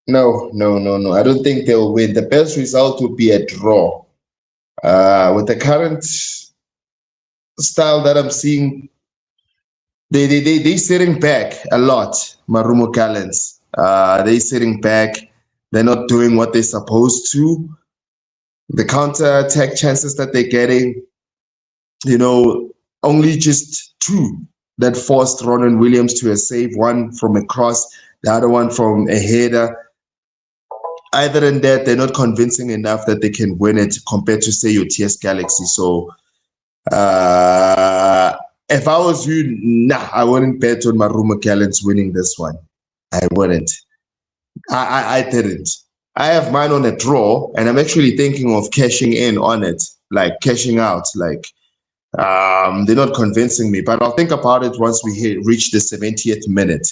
No, no, no, no. I don't think they'll win. The best result would be a draw. With the current style that I'm seeing, they sitting back a lot, Marumo Gallants. They sitting back. They're not doing what they're supposed to. The counter attack chances that they're getting, only just two that forced Ronan Williams to a save, one from a cross, the other one from a header. Either than that, they're not convincing enough that they can win it compared to, say, your TS Galaxy. So if I was you, I wouldn't bet on Marumo Gallants winning this one. I wouldn't. I didn't. I have mine on a draw, and I'm actually thinking of cashing in on it, like cashing out. Like they're not convincing me, but I'll think about it once we reach the 70th minute.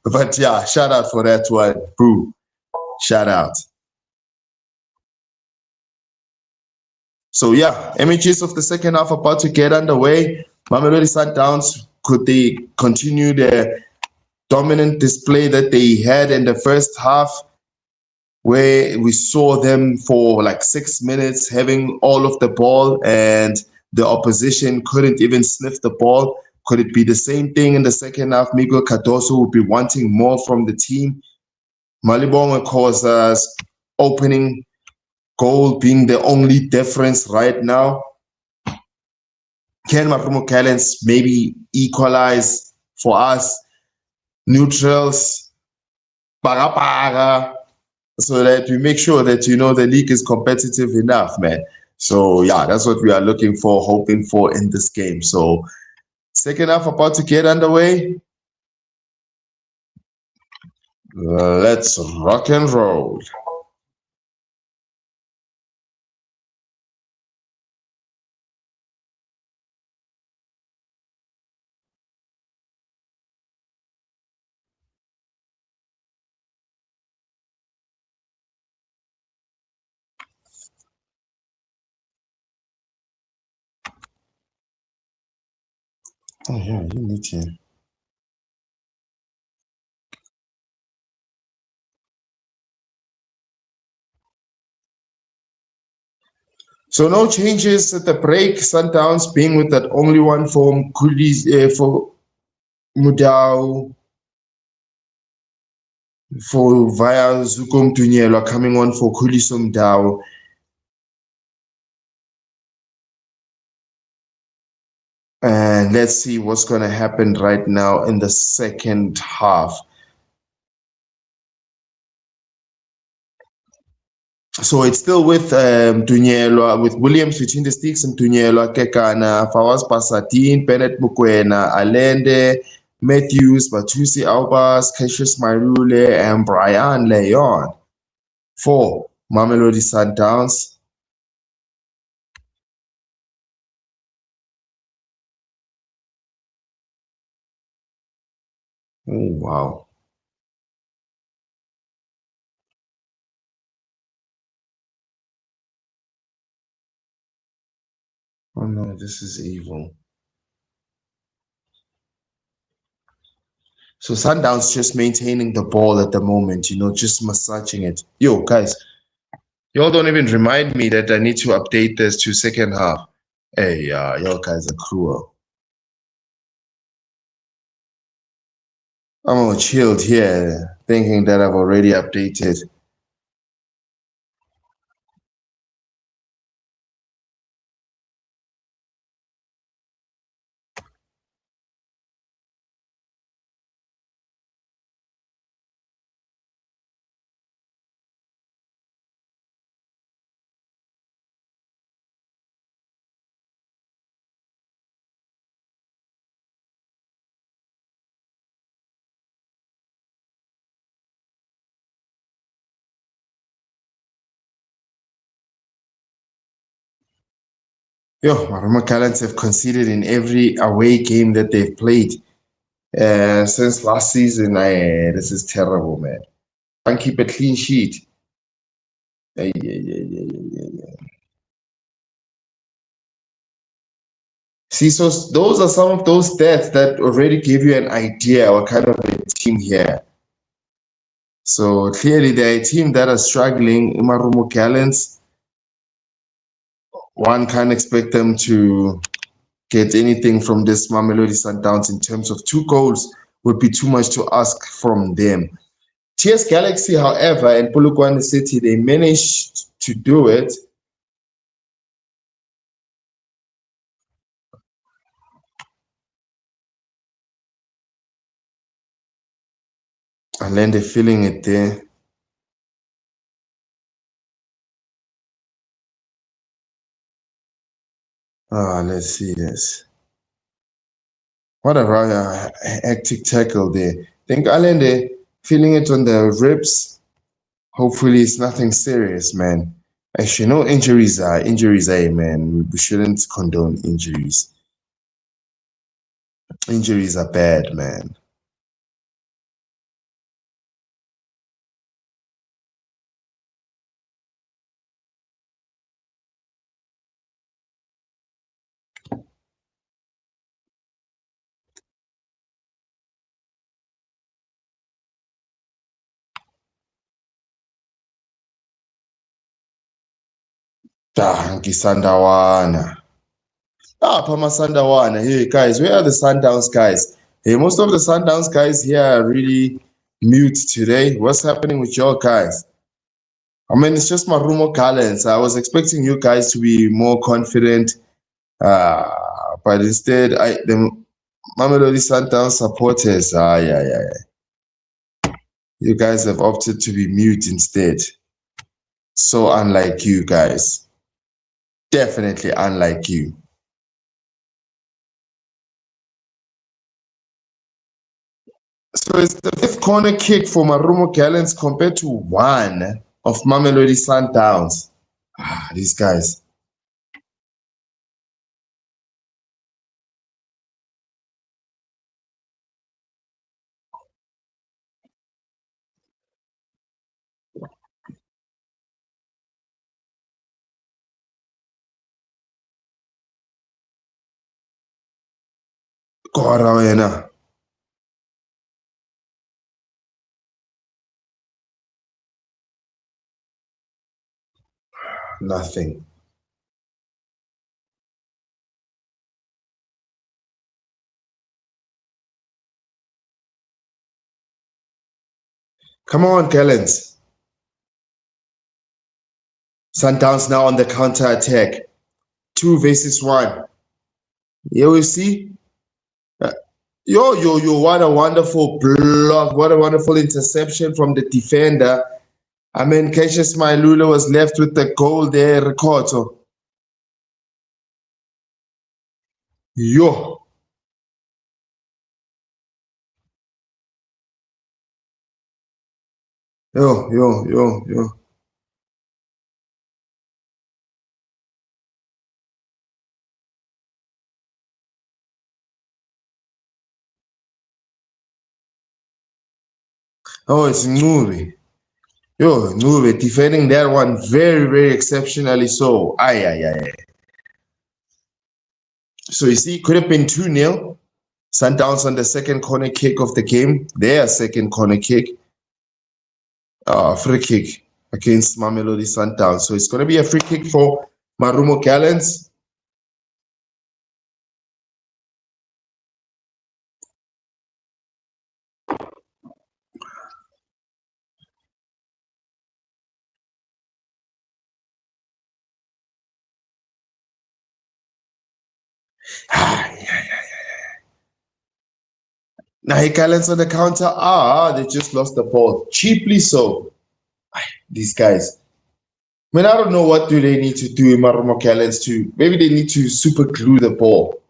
But yeah, shout out for that one, boo. Shout out. So yeah, images of the second half about to get underway. Mamelodi Sundowns, could they continue the dominant display that they had in the first half, where we saw them for like 6 minutes having all of the ball and the opposition couldn't even sniff the ball? Could it be the same thing in the second half? Miguel Cardoso would be wanting more from the team. Malibonga Khosa's opening goal being the only difference right now. Can Marumo Gallants maybe equalize for us? Neutrals, para, so that we make sure that, the league is competitive enough, man. So, yeah, that's what we are looking for, hoping for in this game. So, second half about to get underway. Let's rock and roll. Oh, yeah, you need to. So no changes at the break. Sundowns being with that only one for Kulis, for Mudau. for via Zuko Mtunyelwa coming on for Khuliso Mdao. And let's see what's going to happen right now in the second half. So it's still with Mtunyelwa, with Williams between the sticks, Mtunyelwa, Kekana, Fawaz Pasadine, Bennett Mukwena, Alende, Matthews, Batusi Albas, Cassius Marule, and Brian Leon for Mamelodi Sundowns. Oh, wow. Oh no, this is evil. So Sundowns just maintaining the ball at the moment, just massaging it. Yo, guys, y'all don't even remind me that I need to update this to second half. Hey, y'all guys are cruel. I'm all chilled here, thinking that I've already updated. Yo, Marumo Gallants have conceded in every away game that they've played since last season. This is terrible, man. Can't keep a clean sheet. Ay, ay, ay, ay, ay, ay. See, so those are some of those stats that already give you an idea what kind of a team here. So clearly, they're a team that are struggling. Marumo Gallants, one can't expect them to get anything from this Mamelodi Sundowns in terms of 2 goals would be too much to ask from them. TS Galaxy, however, and Polokwane City, they managed to do it. And then they're feeling it there. Let's see this. What a rather hectic tackle there. Think Allende feeling it on the ribs. Hopefully it's nothing serious, man. Actually, no injuries are, man. We shouldn't condone injuries. Injuries are bad, man. Sandawana. Pama Sandawana. Hey, guys, where are the Sundowns guys? Hey, most of the Sundowns guys here are really mute today. What's happening with your guys? I mean, it's just Marumo Gallants. I was expecting you guys to be more confident, but instead, the Mamelodi Sundowns supporters, yeah. You guys have opted to be mute instead. So unlike you guys. Definitely unlike you. So it's the fifth corner kick for Marumo Gallants compared to one of Mamelodi Sundowns. These guys. Kora wena. Nothing. Come on, Gallants. Sundowns now on the counter attack. 2 versus 1. Here we see. Yo, what a wonderful block. What a wonderful interception from the defender. I mean, Cassius Mailula was left with the goal there, Ricoto. Yo. Yo. Oh, it's Ncube. Yo, Ncube defending that one very, very exceptionally so. Aye. So you see, it could have been 2-0. Sundowns on the second corner kick of the game. Their second corner kick. Free kick against Mamelodi Sundowns. So it's going to be a free kick for Marumo Gallants. Now he Gallants on the counter. They just lost the ball. Cheaply so. These guys. I mean, I don't know what do they need to do in Marumo Gallants to. Maybe they need to super glue the ball.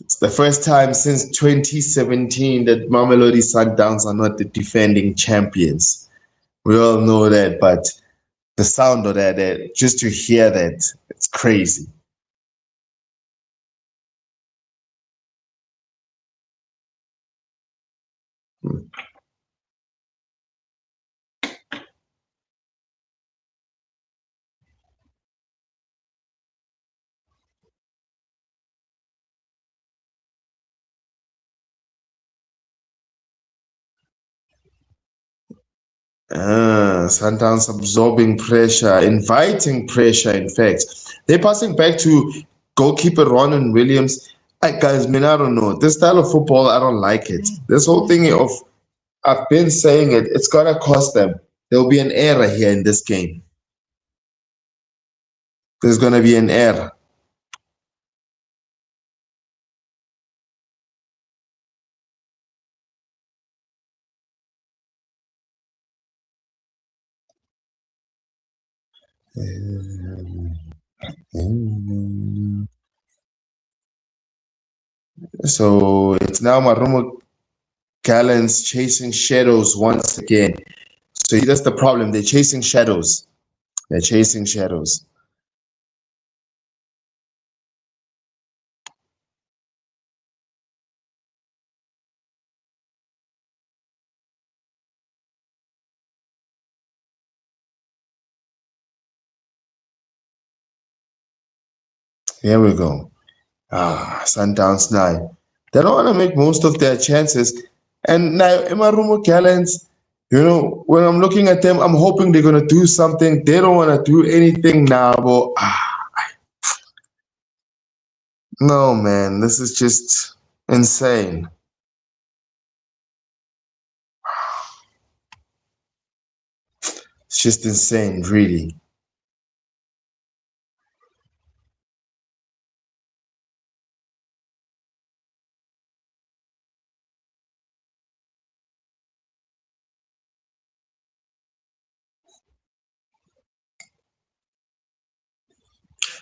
It's the first time since 2017 that Mamelodi Sundowns are not the defending champions. We all know that, but the sound of that, just to hear that, it's crazy. Sundowns absorbing pressure, inviting pressure, in fact. They're passing back to goalkeeper Ronan Williams. Guys, I don't know. This style of football, I don't like it. This whole thing of, I've been saying it, it's going to cost them. There'll be an error here in this game. There's going to be an error. So it's now Marumo Gallants chasing shadows once again. So that's the problem. They're chasing shadows. They're chasing shadows. Here we go. Sundowns now. They don't want to make most of their chances. And now, Marumo Gallants, when I'm looking at them, I'm hoping they're going to do something. They don't want to do anything now. But, no, man, this is just insane. It's just insane, really.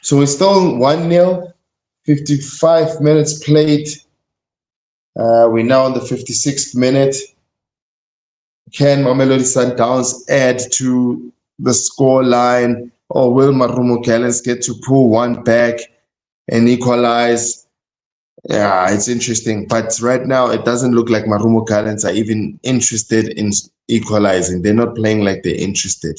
So it's still 1-0, 55 minutes played. We're now on the 56th minute. Can Mamelodi Sundowns add to the score line, or will Marumo Gallants get to pull one back and equalize? Yeah, it's interesting. But right now, it doesn't look like Marumo Gallants are even interested in equalizing. They're not playing like they're interested.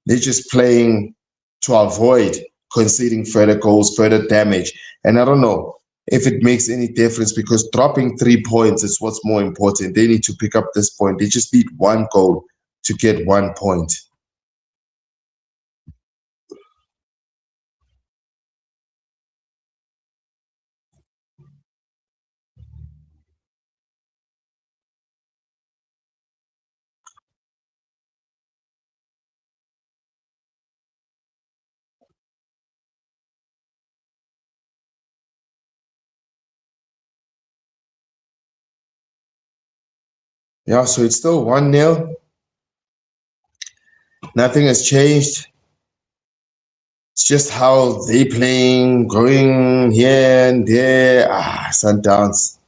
They're just playing to avoid conceding further goals, further damage. And I don't know if it makes any difference, because dropping 3 points is what's more important. They need to pick up this point. They just need one goal to get 1 point. Yeah, so it's still 1-0. Nothing has changed. It's just how they playing, going here and there. Sundowns.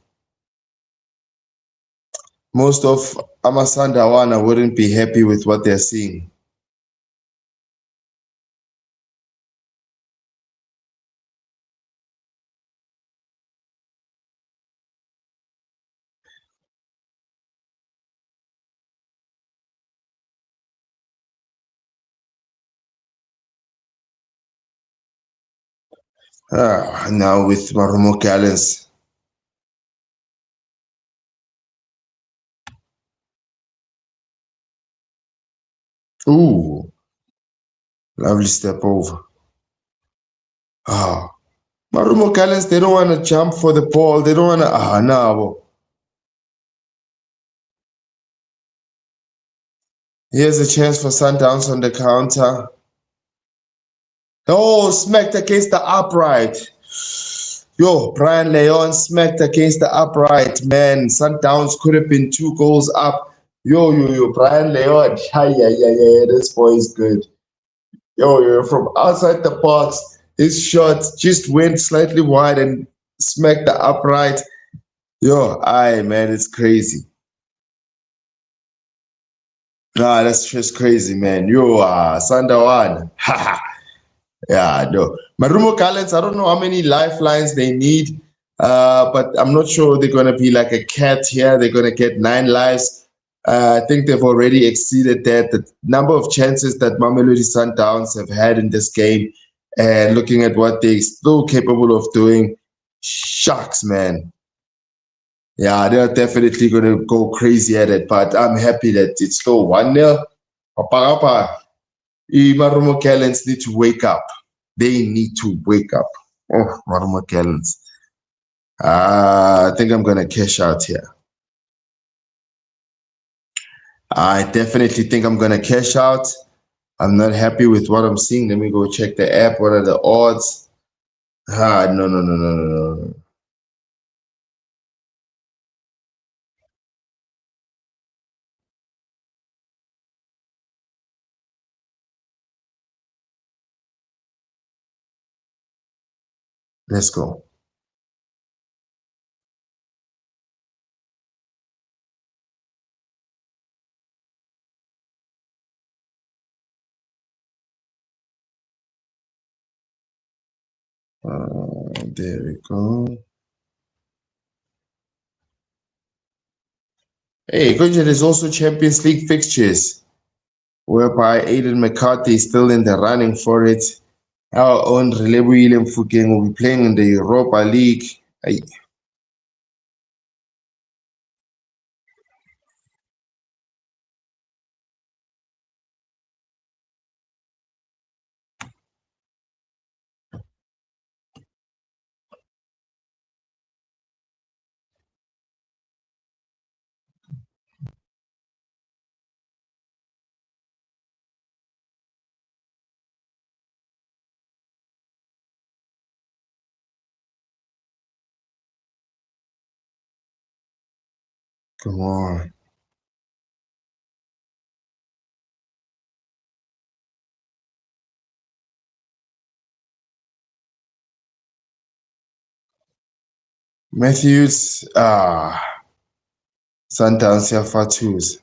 Most of Amasandawana wouldn't be happy with what they're seeing. Now with MARUMO GALLANTS. Ooh, lovely step over. MARUMO GALLANTS, they don't want to jump for the ball. They don't want to. No. Here's a chance for Sundowns on the counter. Oh, smacked against the upright. Yo, Brian Leon smacked against the upright, man. Sundowns could have been 2 goals up. Yo, Brian Leon. Yeah, this boy is good. Yo, from outside the box, his shot just went slightly wide and smacked the upright. Man, it's crazy. That's just crazy, man. Sundawan. Yeah, no. MARUMO GALLANTS, I don't know how many lifelines they need, but I'm not sure they're going to be like a cat here. They're going to get 9 lives. I think they've already exceeded that. The number of chances that Mamelodi Sundowns have had in this game, and looking at what they're still capable of doing, shucks, man. Yeah, they're definitely going to go crazy at it, but I'm happy that it's still 1-0. MARUMO GALLANTS need to wake up. They need to wake up. Oh, MARUMO GALLANTS. I think I'm going to cash out here. I definitely think I'm going to cash out. I'm not happy with what I'm seeing. Let me go check the app. What are the odds? No. Let's go. There we go. Hey, Kunja, there's also Champions League fixtures, whereby Aiden McCarthy is still in the running for it. Our own Relebohile Mofokeng will be playing in the Europa League. Come on. Matthews, Sundowns here for twos.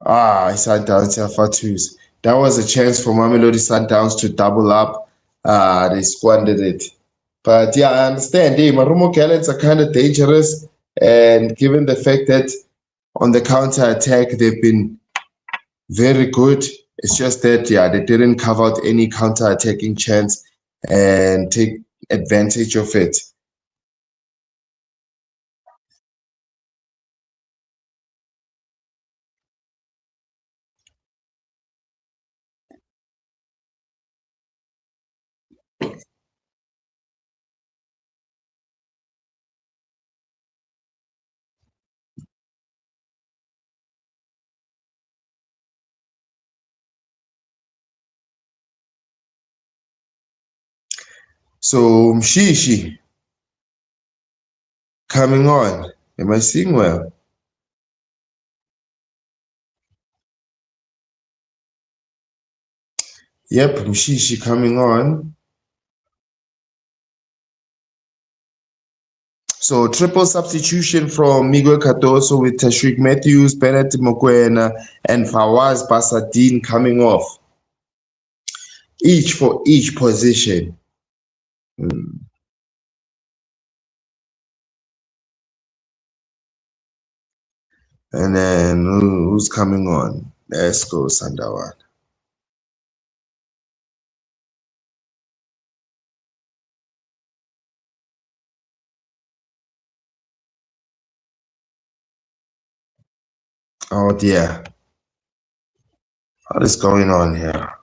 Sundowns here for twos. That was a chance for Mamelodi Sundowns to double up. They squandered it. But yeah, I understand. Hey, MARUMO GALLANTS are kind of dangerous. And given the fact that on the counter attack, they've been very good. It's just that, they didn't carve out any counter attacking chance and take advantage of it. So Mshishi coming on. Am I seeing well? Yep, Mshishi coming on. So triple substitution from Miguel Cardoso with Tashreeq Matthews, Bennett Mokoena, and Fawaz Basadine coming off. Each for each position. And then who's coming on? Let's go, Sandawan. Oh dear. What is going on here?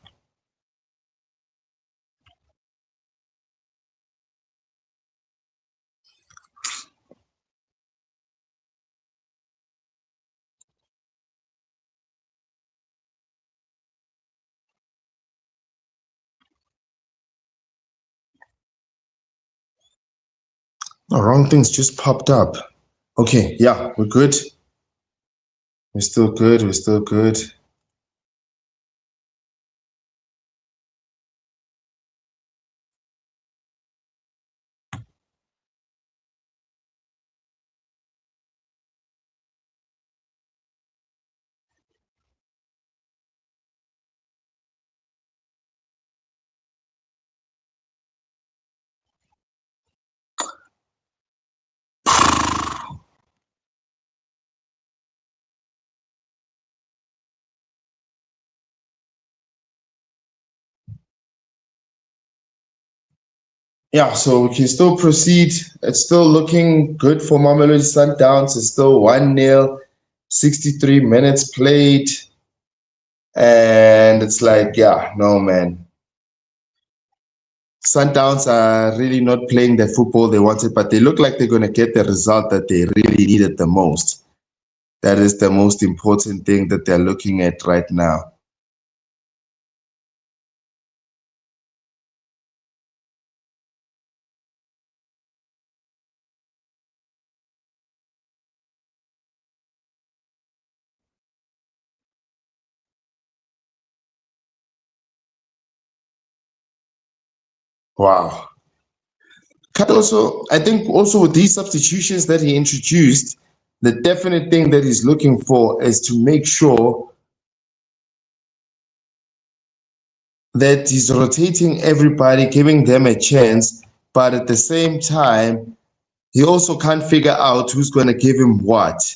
The wrong things just popped up. Okay, yeah, we're good. We're still good. We're still good. Yeah, so we can still proceed. It's still looking good for Mamelodi Sundowns. It's still 1-0, 63 minutes played. And it's like, yeah, no, man. Sundowns are really not playing the football they wanted, but they look like they're going to get the result that they really needed the most. That is the most important thing that they're looking at right now. Wow. Also, I think also with these substitutions that he introduced, the definite thing that he's looking for is to make sure that he's rotating everybody, giving them a chance, but at the same time, he also can't figure out who's going to give him what.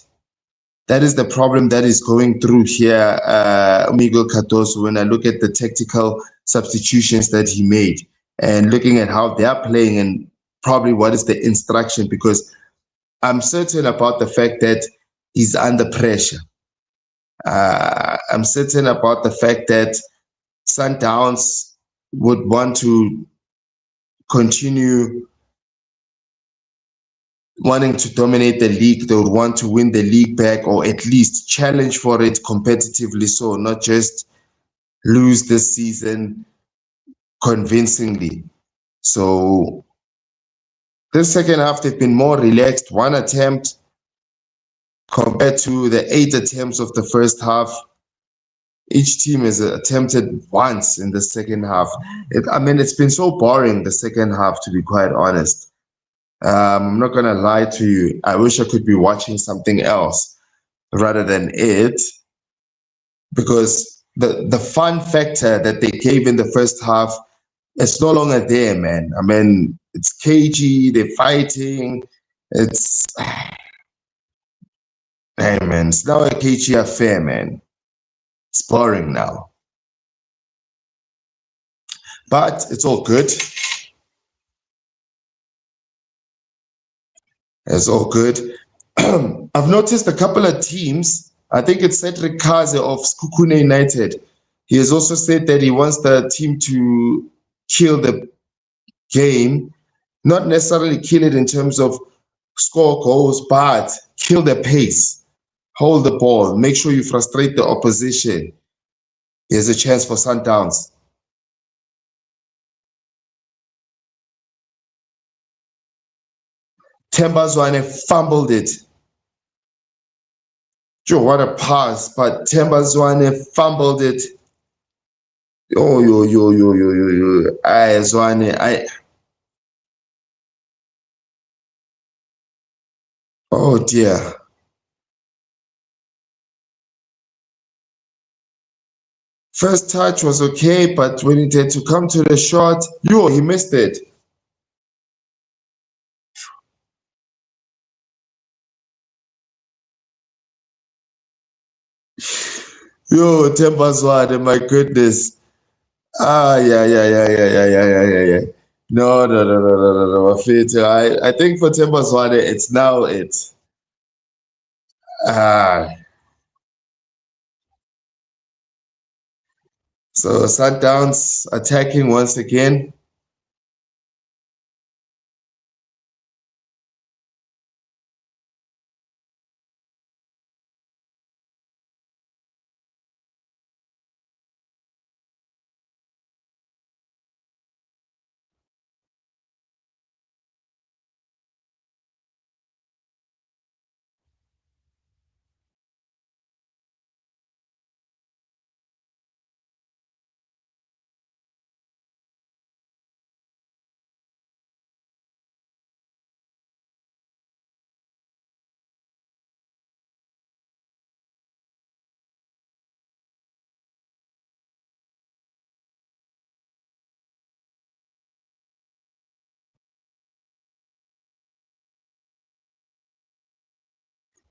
That is the problem that is going through here, Miguel Cardoso, when I look at the tactical substitutions that he made and looking at how they are playing and probably what is the instruction, because I'm certain about the fact that he's under pressure. I'm certain about the fact that Sundowns would want to continue wanting to dominate the league. They would want to win the league back, or at least challenge for it competitively, so not just lose this season convincingly. So this second half, they've been more relaxed. One attempt compared to the 8 attempts of the first half. Each team has attempted once in the second half. I mean, it's been so boring, the second half, to be quite honest. I'm not going to lie to you. I wish I could be watching something else rather than it, because the fun factor that they gave in the first half, it's no longer there, man. I mean, it's cagey, they're fighting. It's, hey, man, it's now a cagey affair, man. It's boring now. But it's all good. It's all good. I've noticed a couple of teams. I think it's Cedric Kaze of Skukune United. He has also said that he wants the team to kill the game, not necessarily kill it in terms of score goals, but kill the pace, hold the ball, make sure you frustrate the opposition. There's a chance for Sundowns. Tembazwane fumbled it. Joe, what a pass, but Tembazwane fumbled it. Oh, yo. Zwane, oh dear. First touch was okay, but when it had to come to the shot, he missed it. Yo, Tembazwane, my goodness. Yeah. No. I think for Tembazwane, it's now it. So Sundowns attacking once again.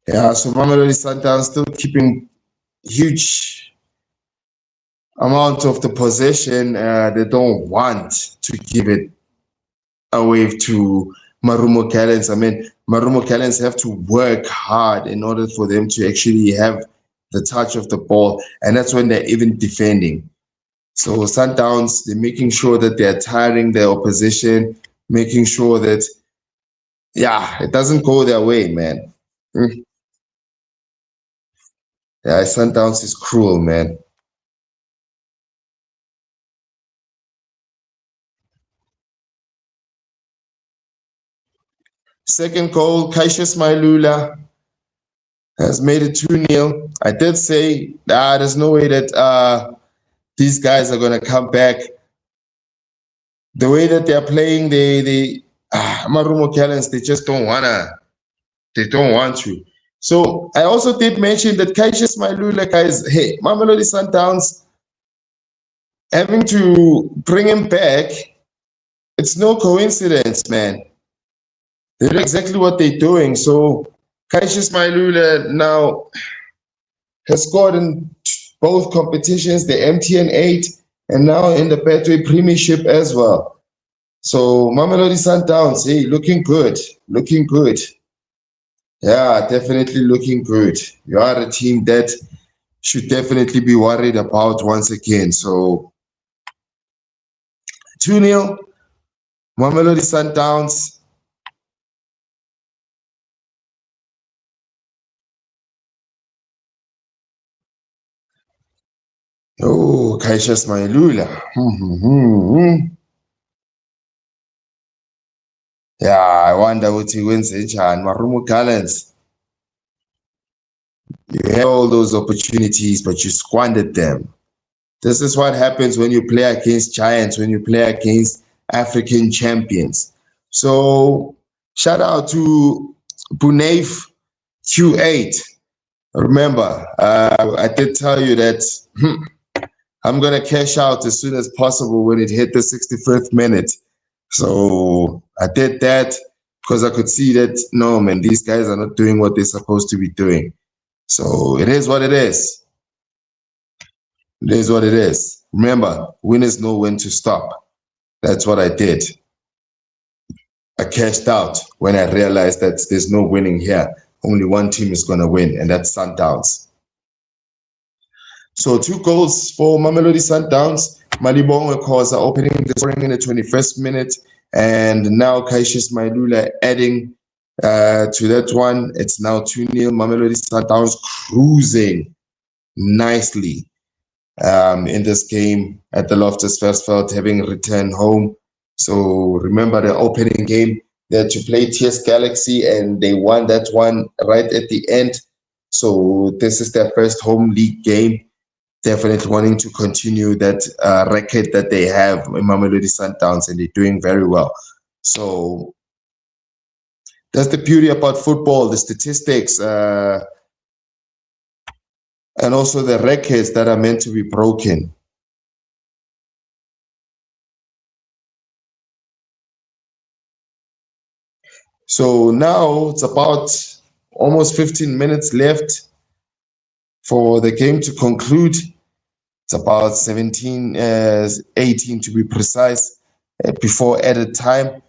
Yeah, so Mamelodi Sundowns still keeping huge amount of the possession. They don't want to give it away to Marumo Gallants. I mean, Marumo Gallants have to work hard in order for them to actually have the touch of the ball, and that's when they're even defending. So Sundowns, they're making sure that they're tiring their opposition, making sure that, it doesn't go their way, man. Yeah, Sundowns is cruel, man. Second goal, Cassius Mailula has made it 2-0. I did say, there's no way that these guys are going to come back. The way that they're playing, Marumo Gallants, they just don't want to. So I also did mention that Cassius Mailula, guys, hey, Mamelodi Sundowns, having to bring him back, it's no coincidence, man. They know exactly what they're doing. So Cassius Mailula now has scored in both competitions, the MTN 8 and now in the Betway Premiership as well. So Mamelodi Sundowns, hey, looking good. Yeah, definitely looking good. You are a team that should definitely be worried about once again. So 2-0, Mamelodi Sundowns. Oh, Cassius Mailula. Yeah, I wonder what he wins and Marumo Gallants. You had all those opportunities, but you squandered them. This is what happens when you play against giants, when you play against African champions. So shout out to Bunaif Q8. Remember, I did tell you that I'm going to cash out as soon as possible when it hit the 65th minute. So I did that because I could see that, no, man, these guys are not doing what they're supposed to be doing. So it is what it is. It is what it is. Remember, winners know when to stop. That's what I did. I cashed out when I realized that there's no winning here. Only one team is going to win, and that's Sundowns. So 2 goals for Mamelodi Sundowns. Malibongwe Khoza opening the scoring in the 21st minute. And now Cassius Mailula adding to that one. It's now 2-0. Mamelodi Sundowns cruising nicely in this game at the Loftus Versfeld, having returned home. So remember the opening game, They had to play TS Galaxy and they won that one right at the end. So this is their first home league game. Definitely wanting to continue that record that they have in Mamelodi Sundowns, and they're doing very well. So that's the beauty about football, the statistics, and also the records that are meant to be broken. So now it's about almost 15 minutes left for the game to conclude. It's about 17, 18 to be precise, before added time.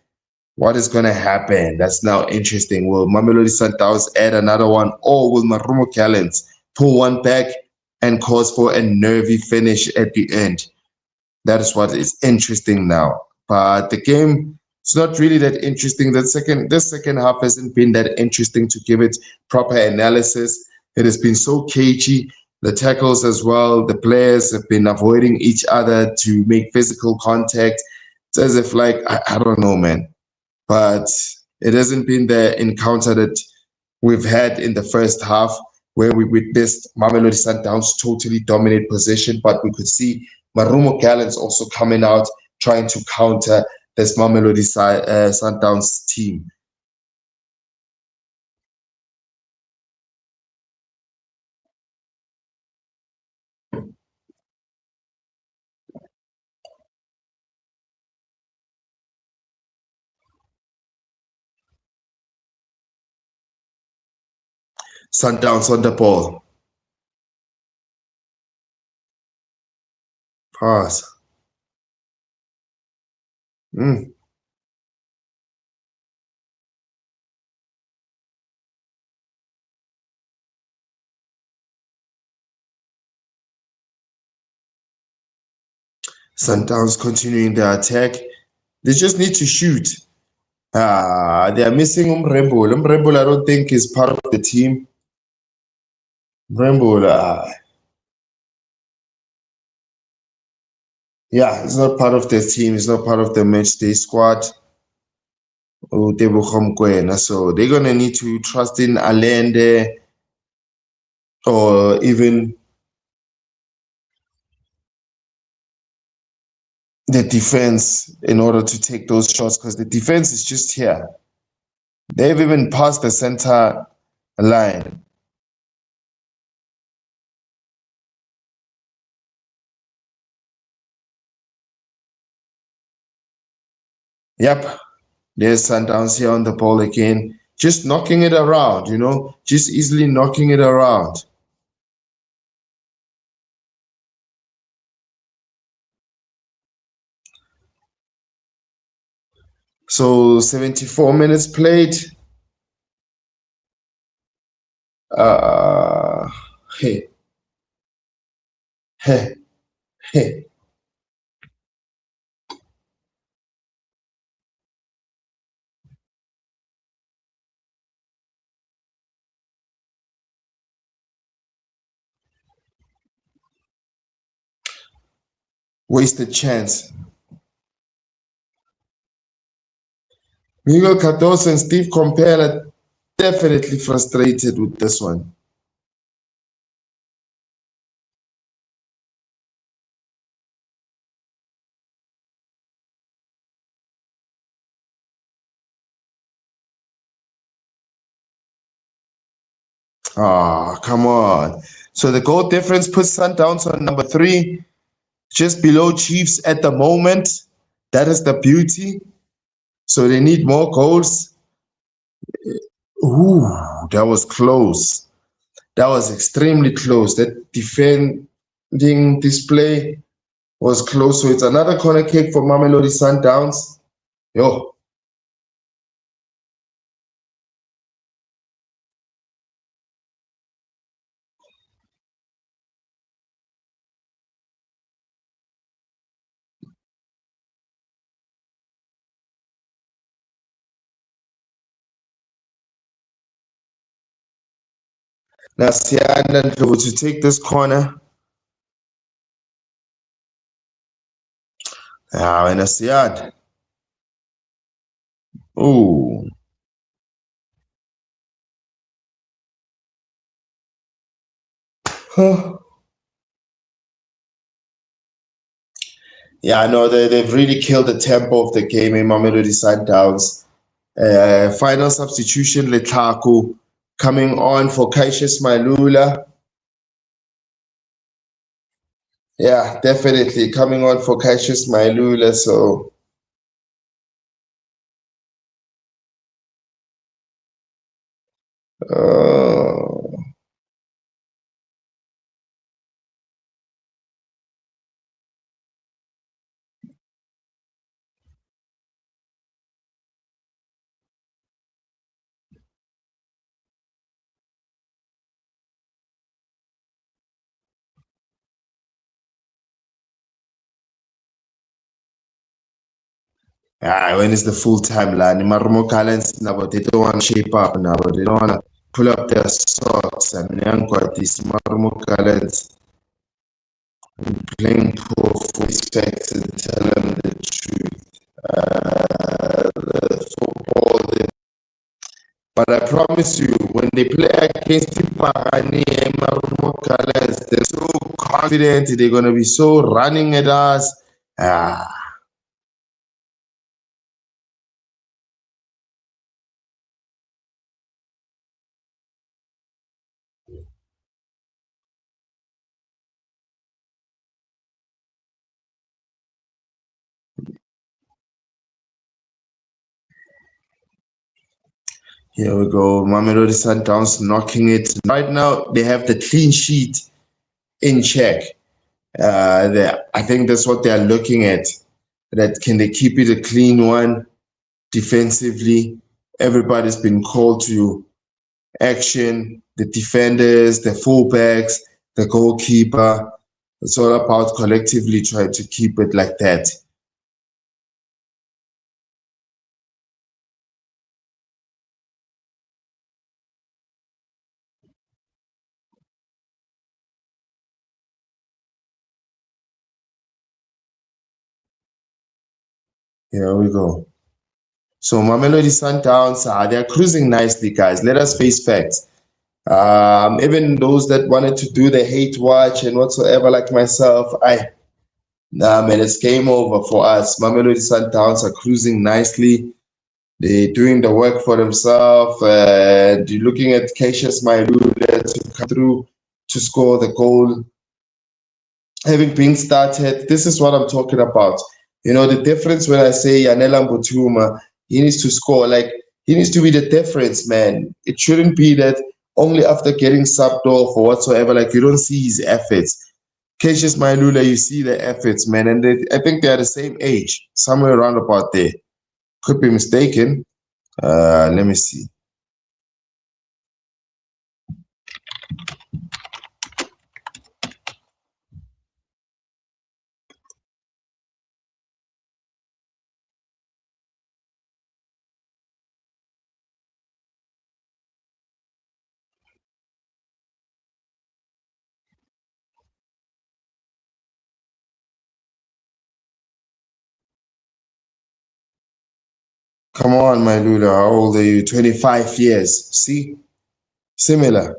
What is going to happen? That's now interesting. Will Mamelodi Sundowns add another one, or will Marumo Gallants pull one back and cause for a nervy finish at the end? That is what is interesting now. But the game, it's not really that interesting. This second half hasn't been that interesting to give it proper analysis. It has been so cagey. The tackles as well. The players have been avoiding each other to make physical contact. It's as if, like, I don't know, man. But it hasn't been the encounter that we've had in the first half, where we witnessed Mamelodi Sundowns totally dominate possession, but we could see Marumo Gallants also coming out trying to counter this Mamelodi Sundowns team. Sundowns on the ball. Pass. Mm. Sundowns continuing their attack. They just need to shoot. They are missing Umrembul. Umrembul, I don't think, is part of the team. Umrembul, yeah, he's not part of the team. He's not part of the match day squad. So they're gonna need to trust in Allende, or even the defense, in order to take those shots, because the defense is just here. They've even passed the center line. Yep, there's Sundowns here on the ball again, just knocking it around, just easily knocking it around. So 74 minutes played. Uh, hey, hey, hey. Wasted chance. Miguel Cardoso and Steve Compare are definitely frustrated with this one. Ah, come on. So the goal difference puts Sundowns on number 3, just below Chiefs at the moment. That is the beauty. So they need more goals. Ooh, that was close. That was extremely close. That defending display was close. So it's another corner kick for Mamelodi Sundowns. Yo. Now Sianda Ndlovu to take this corner. Ah, and Sianda. Oh, huh. Yeah, no, they've really killed the tempo of the game in Mamelodi Sundowns. Final substitution, Letlaku coming on for Cassius Mailula. Yeah, definitely coming on for Cassius Mailula. So, uh, when is the full time line? MARUMO GALLANTS now, but they don't want to shape up now, but they don't want to pull up their socks. And young got this MARUMO GALLANTS playing poor for respect and tell them the truth. The football, but I promise you, when they play against Tipani and MARUMO GALLANTS, they're so confident, they're going to be so running at us. Ah, here we go. Mamelodi Sundowns knocking it. Right now, they have the clean sheet in check. I think that's what they're looking at. That can they keep it a clean one defensively? Everybody's been called to action. The defenders, the fullbacks, the goalkeeper. It's all about collectively trying to keep it like that. Here we go. So Mamelodi Sundowns, they're cruising nicely, guys. Let us face facts. Even those that wanted to do the hate watch and whatsoever, like myself, nah, man, it's game over for us. Mamelodi Sundowns are cruising nicely. They're doing the work for themselves. You're looking at Cassius Mailula to come through to score the goal. Having been started, this is what I'm talking about. You know, the difference when I say Yanela Mbutuma, he needs to score, like, he needs to be the difference, man. It shouldn't be that only after getting subbed off or whatsoever, like, you don't see his efforts. Cassius Mailula, you see the efforts, man. And I think they're the same age, somewhere around about there. Could be mistaken. Let me see. Come on, Mailula. How old are you? 25 years. See? Similar.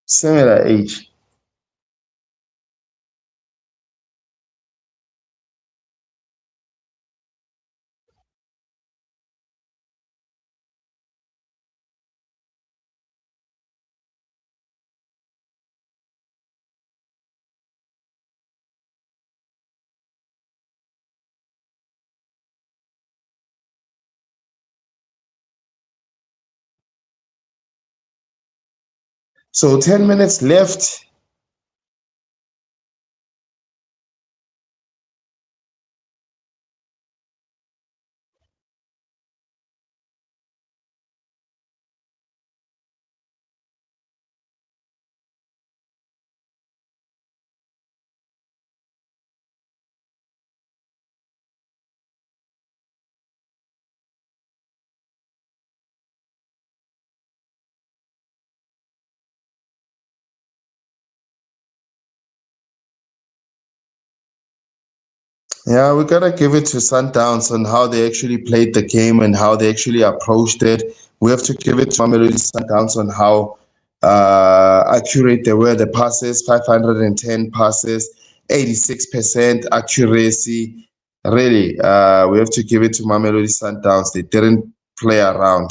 Similar age. So 10 minutes left. Yeah, we gotta give it to Sundowns on how they actually played the game and how they actually approached it. We have to give it to Mamelodi Sundowns on how accurate they were. The passes, 510 passes, 86% accuracy. Really, we have to give it to Mamelodi Sundowns. They didn't play around.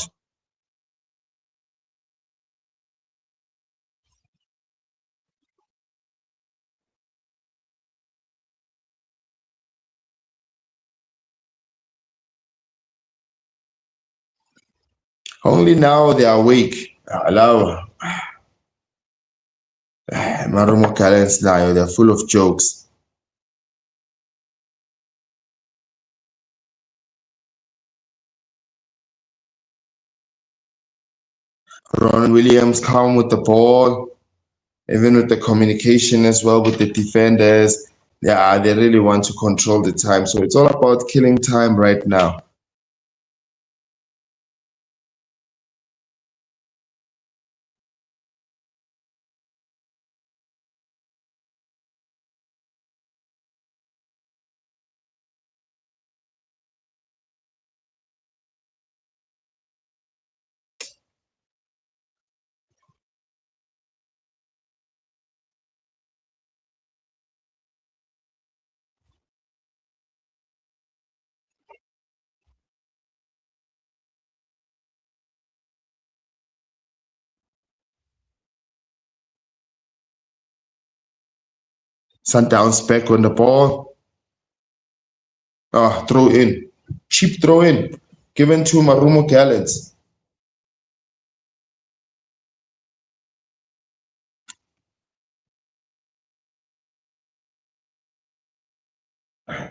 Only now they are awake. Allow Marumo Gallants now. They're full of jokes. Ron Williams calm with the ball, even with the communication as well with the defenders. Yeah, they really want to control the time. So it's all about killing time right now. Sundowns back on the ball. Throw in. Cheap throw in. Given to Marumo Gallants.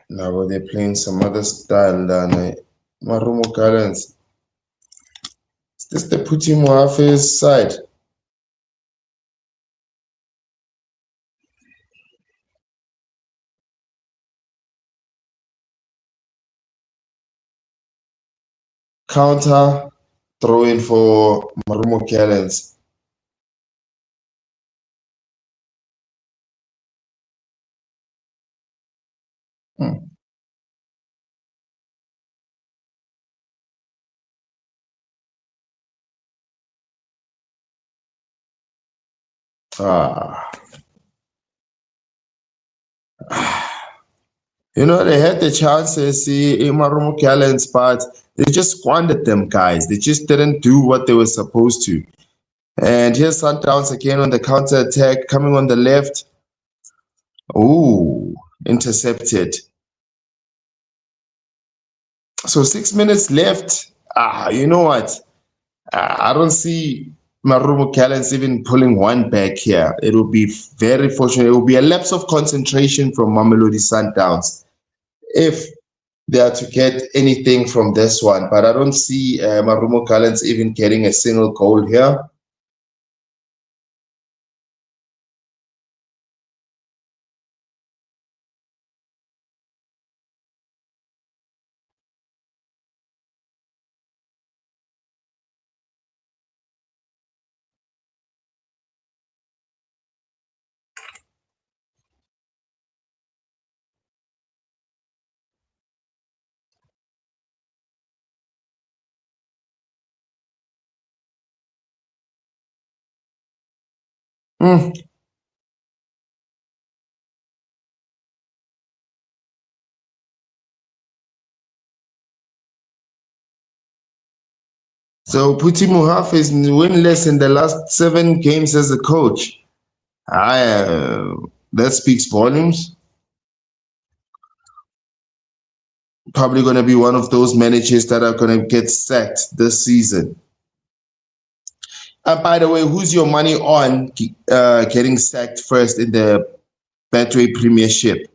Now they're playing some other style than Marumo Gallants. Is this the Puti Muafe's side? Counter. Throw in for Marumo Gallants. Hmm. Ah. You know, they had the chances, see, Marumo Gallants, but they just squandered them, guys. They just didn't do what they were supposed to. And here's Sundowns again on the counter attack, coming on the left. Ooh, intercepted. So 6 minutes left. You know what? I don't see Marumo Gallants even pulling one back here. It will be very fortunate. It will be a lapse of concentration from Mamelodi Sundowns if they are to get anything from this one. But I don't see Marumo Gallants even getting a single goal here. Hmm. So Puti Muhaf is winless in the last 7 games as a coach. That speaks volumes. Probably going to be one of those managers that are going to get sacked this season. By the way, who's your money on getting sacked first in the Betway Premiership?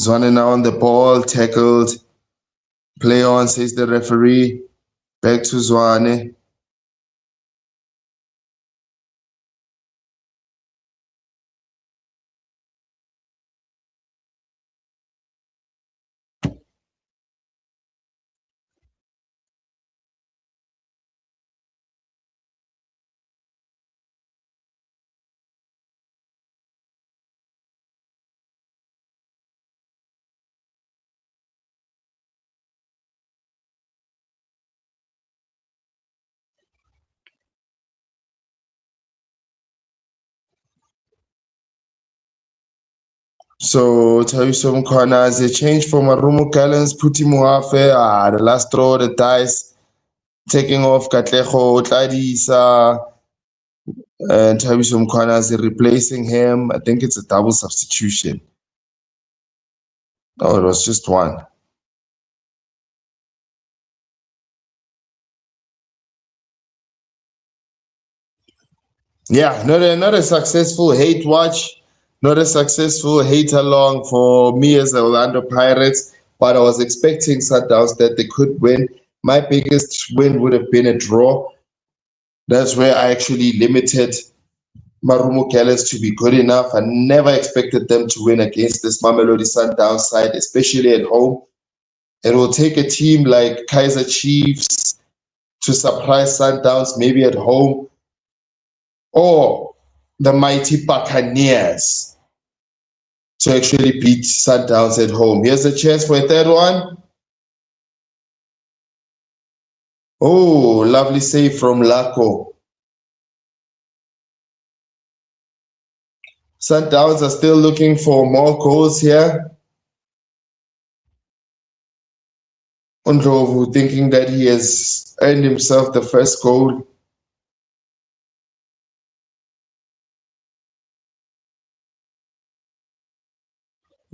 Zwane now on the ball, tackled. Play on, says the referee. Back to Zwane. So Tabiso Mkhwana, as a change for Marumo Gallants, Puti Muhafe, the last throw, the dice, taking off Katlejo Tladisa, and Tabiso Mkhwana is replacing him. I think it's a double substitution. Oh, it was just one. Yeah, not a successful hate watch, not a successful hate along for me as the Orlando Pirates, but I was expecting Sundowns that they could win. My biggest win would have been a draw. That's where I actually limited Marumo Gallants to be good enough. I never expected them to win against this Mamelodi Sundowns side, especially at home. It will take a team like Kaiser Chiefs to surprise Sundowns, maybe at home, or the mighty Buccaneers to actually beat Sundowns at home. Here's a chance for a third one. Oh, lovely save from Laco. Sundowns are still looking for more goals here. Undlovu thinking that he has earned himself the first goal.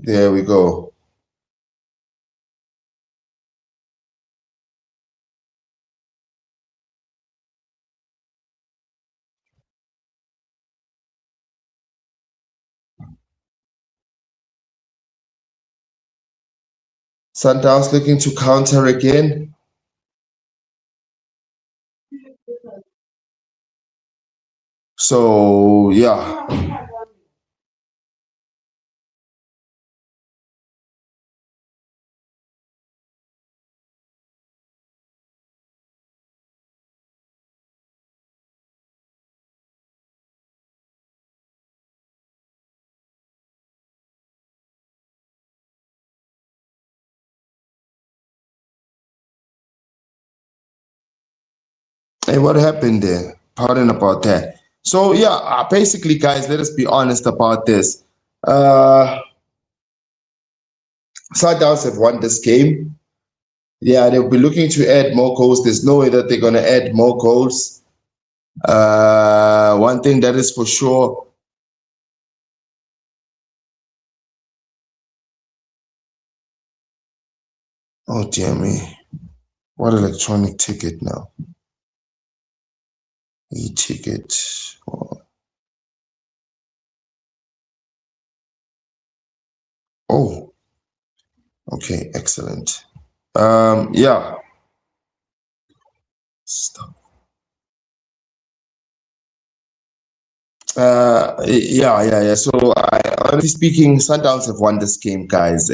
There we go. Sundowns looking to counter again. So, yeah. Hey, what happened there? Pardon about that. So, yeah, basically, guys, let us be honest about this. Sundowns have won this game. Yeah, they'll be looking to add more goals. There's no way that they're going to add more goals. One thing that is for sure. Oh, dear me. What electronic ticket now? E-ticket. Oh, okay, excellent. Yeah. Stop. Yeah. So, honestly speaking, Sundowns have won this game, guys.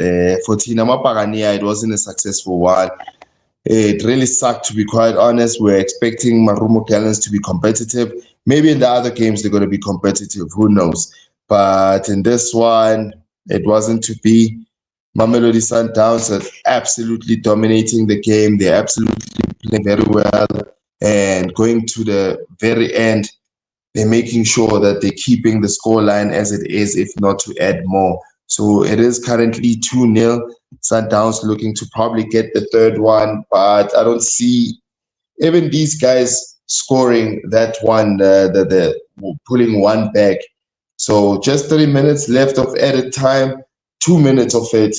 For Tina Mapagania, it wasn't a successful one. It really sucked, to be quite honest. We're expecting Marumo Gallants to be competitive. Maybe in the other games they're going to be competitive. Who knows? But in this one, it wasn't to be. Mamelodi Sundowns are absolutely dominating the game. They're absolutely playing very well. And going to the very end, they're making sure that they're keeping the scoreline as it is, if not to add more. So it is currently 2-0. Sundowns looking to probably get the third one, but I don't see even these guys scoring that one, the pulling one back. So just 3 minutes left of added time, 2 minutes of it.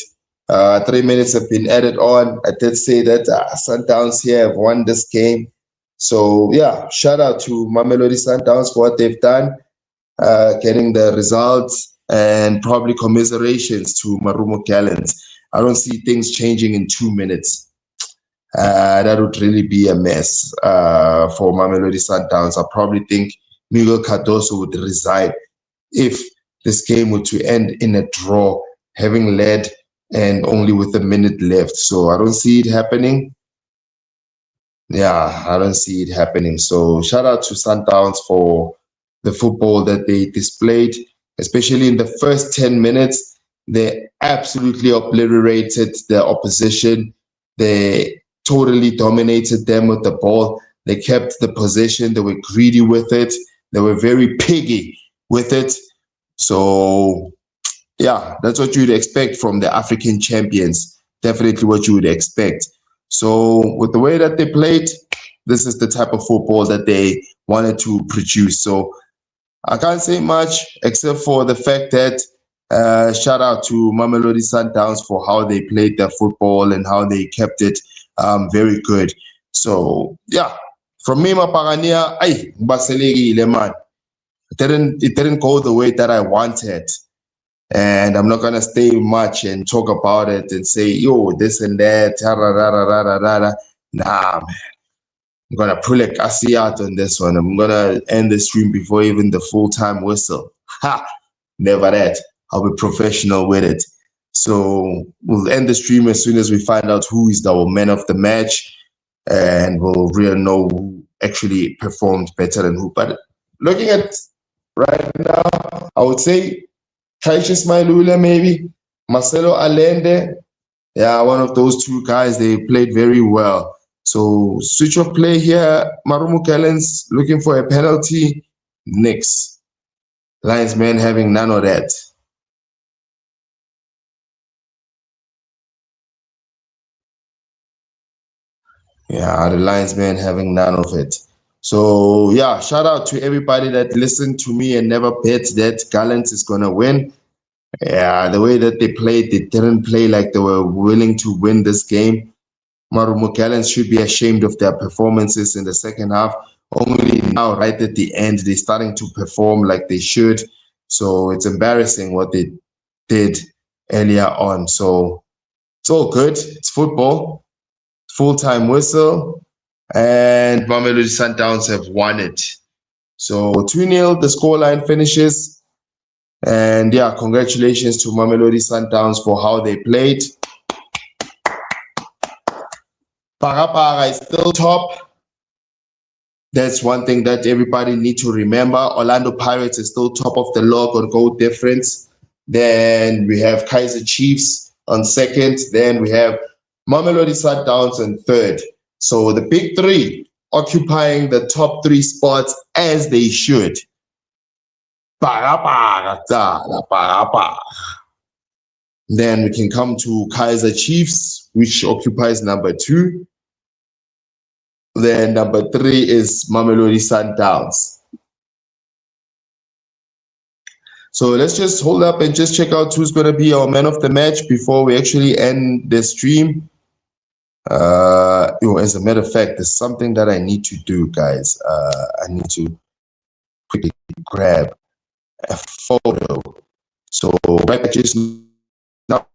3 minutes have been added on. I did say that Sundowns here have won this game. So yeah, shout out to Mamelodi Sundowns for what they've done, getting the results, and probably commiserations to Marumo Gallants. I don't see things changing in 2 minutes. That would really be a mess for Mamelodi Sundowns. I probably think Miguel Cardoso would resign if this game were to end in a draw, having led and only with a minute left. So I don't see it happening. Yeah, I don't see it happening. So shout out to Sundowns for the football that they displayed, especially in the first 10 minutes. They absolutely obliterated the opposition. They totally dominated them with the ball. They kept the possession. They were greedy with it. They were very piggy with it. So yeah, that's what you'd expect from the African champions. Definitely what you would expect. So with the way that they played, this is the type of football that they wanted to produce. So I can't say much except for the fact that shout out to Mamelodi Sundowns for how they played their football and how they kept it very good. So yeah, from me, Mapagania, ay, baselegi man. It didn't go the way that I wanted. And I'm not gonna stay much and talk about it and say, yo, this and that, nah, man. I'm gonna pull a Cassie out on this one. I'm gonna end the stream before even the full-time whistle. Ha! Never that. I'll be professional with it. So we'll end the stream as soon as we find out who is our man of the match, and we'll really know who actually performed better than who. But looking at right now, I would say Kaishis Mailula, maybe Marcelo Allende. Yeah, one of those two guys, they played very well. So switch of play here. Marumo Gallants looking for a penalty. Nix. Linesman having none of that. Yeah, the linesman having none of it. So yeah, shout out to everybody that listened to me and never bet that Gallants is gonna win. Yeah, the way that they played, they didn't play like they were willing to win this game. Marumo Gallants should be ashamed of their performances in the second half. Only now, right at the end, they're starting to perform like they should. So it's embarrassing what they did earlier on. So it's all good. It's football. Full-time whistle. And Mamelodi Sundowns have won it. So 2-0, the scoreline finishes. And yeah, congratulations to Mamelodi Sundowns for how they played. Parapaga is still top. That's one thing that everybody needs to remember. Orlando Pirates is still top of the log on goal difference. Then we have Kaiser Chiefs on second. Then we have Mamelodi Sundowns on third. So the big three occupying the top three spots as they should. Then we can come to Kaiser Chiefs, which occupies number two. Then number three is Mamelodi Sundowns. So let's just hold up and just check out who's going to be our man of the match before we actually end the stream. As a matter of fact, there's something that I need to do, guys. I need to quickly grab a photo. So right just now.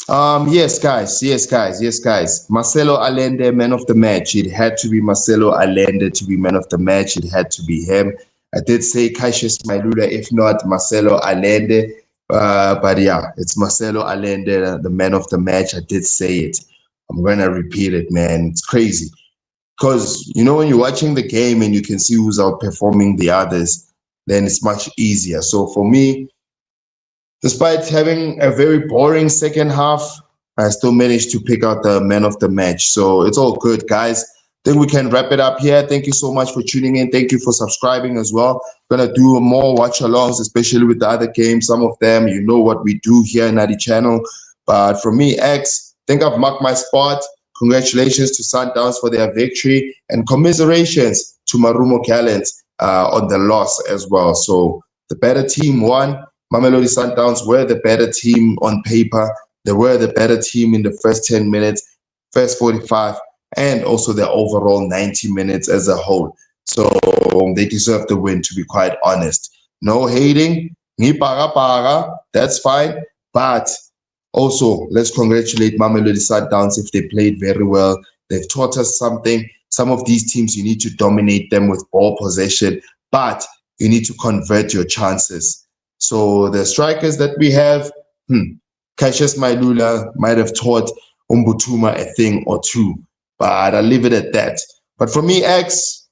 Yes, guys. Marcelo Allende, man of the match. It had to be Marcelo Allende to be man of the match. It had to be him. I did say Cassius Mailula, if not Marcelo Allende. But yeah, it's Marcelo Allende, the man of the match. I did say it. I'm gonna repeat it, man. It's crazy. Because when you're watching the game and you can see who's outperforming the others, then it's much easier. So for me, despite having a very boring second half, I still managed to pick out the man of the match. So it's all good, guys. I think we can wrap it up here. Thank you so much for tuning in. Thank you for subscribing as well. Gonna do more watch alongs, especially with the other games. Some of them, you know what we do here in the channel. But for me, X, I think I've marked my spot. Congratulations to Sundowns for their victory and commiserations to Marumo Gallants on the loss as well. So the better team won. Mamelodi Sundowns were the better team on paper. They were the better team in the first 10 minutes, first 45, and also the overall 90 minutes as a whole. So they deserve the win, to be quite honest. No hating, ni para, that's fine. But also, let's congratulate Mamelodi Sundowns if they played very well. They've taught us something. Some of these teams, you need to dominate them with ball possession, but you need to convert your chances. So the strikers that we have, Cassius Mailula might have taught Umbutuma a thing or two, but I'll leave it at that. But for me, X,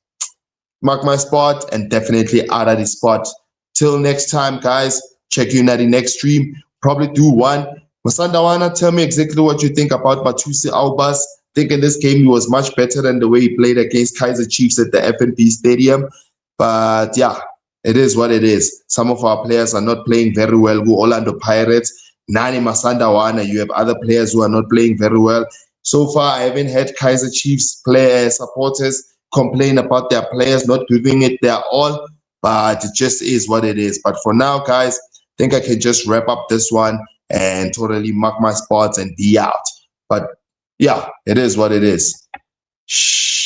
mark my spot and definitely out of the spot. Till next time, guys, check you in at the next stream. Probably do one. Masandawana, tell me exactly what you think about Matusi Albas. I think in this game he was much better than the way he played against Kaizer Chiefs at the FNB Stadium. But yeah, it is what it is. Some of our players are not playing very well. Go Orlando Pirates, Nani Masandawana. You have other players who are not playing very well. So far, I haven't had Kaizer Chiefs supporters complain about their players not giving it their all, but it just is what it is. But for now, guys, I think I can just wrap up this one and totally mark my spots and be out. But yeah, it is what it is. Shh.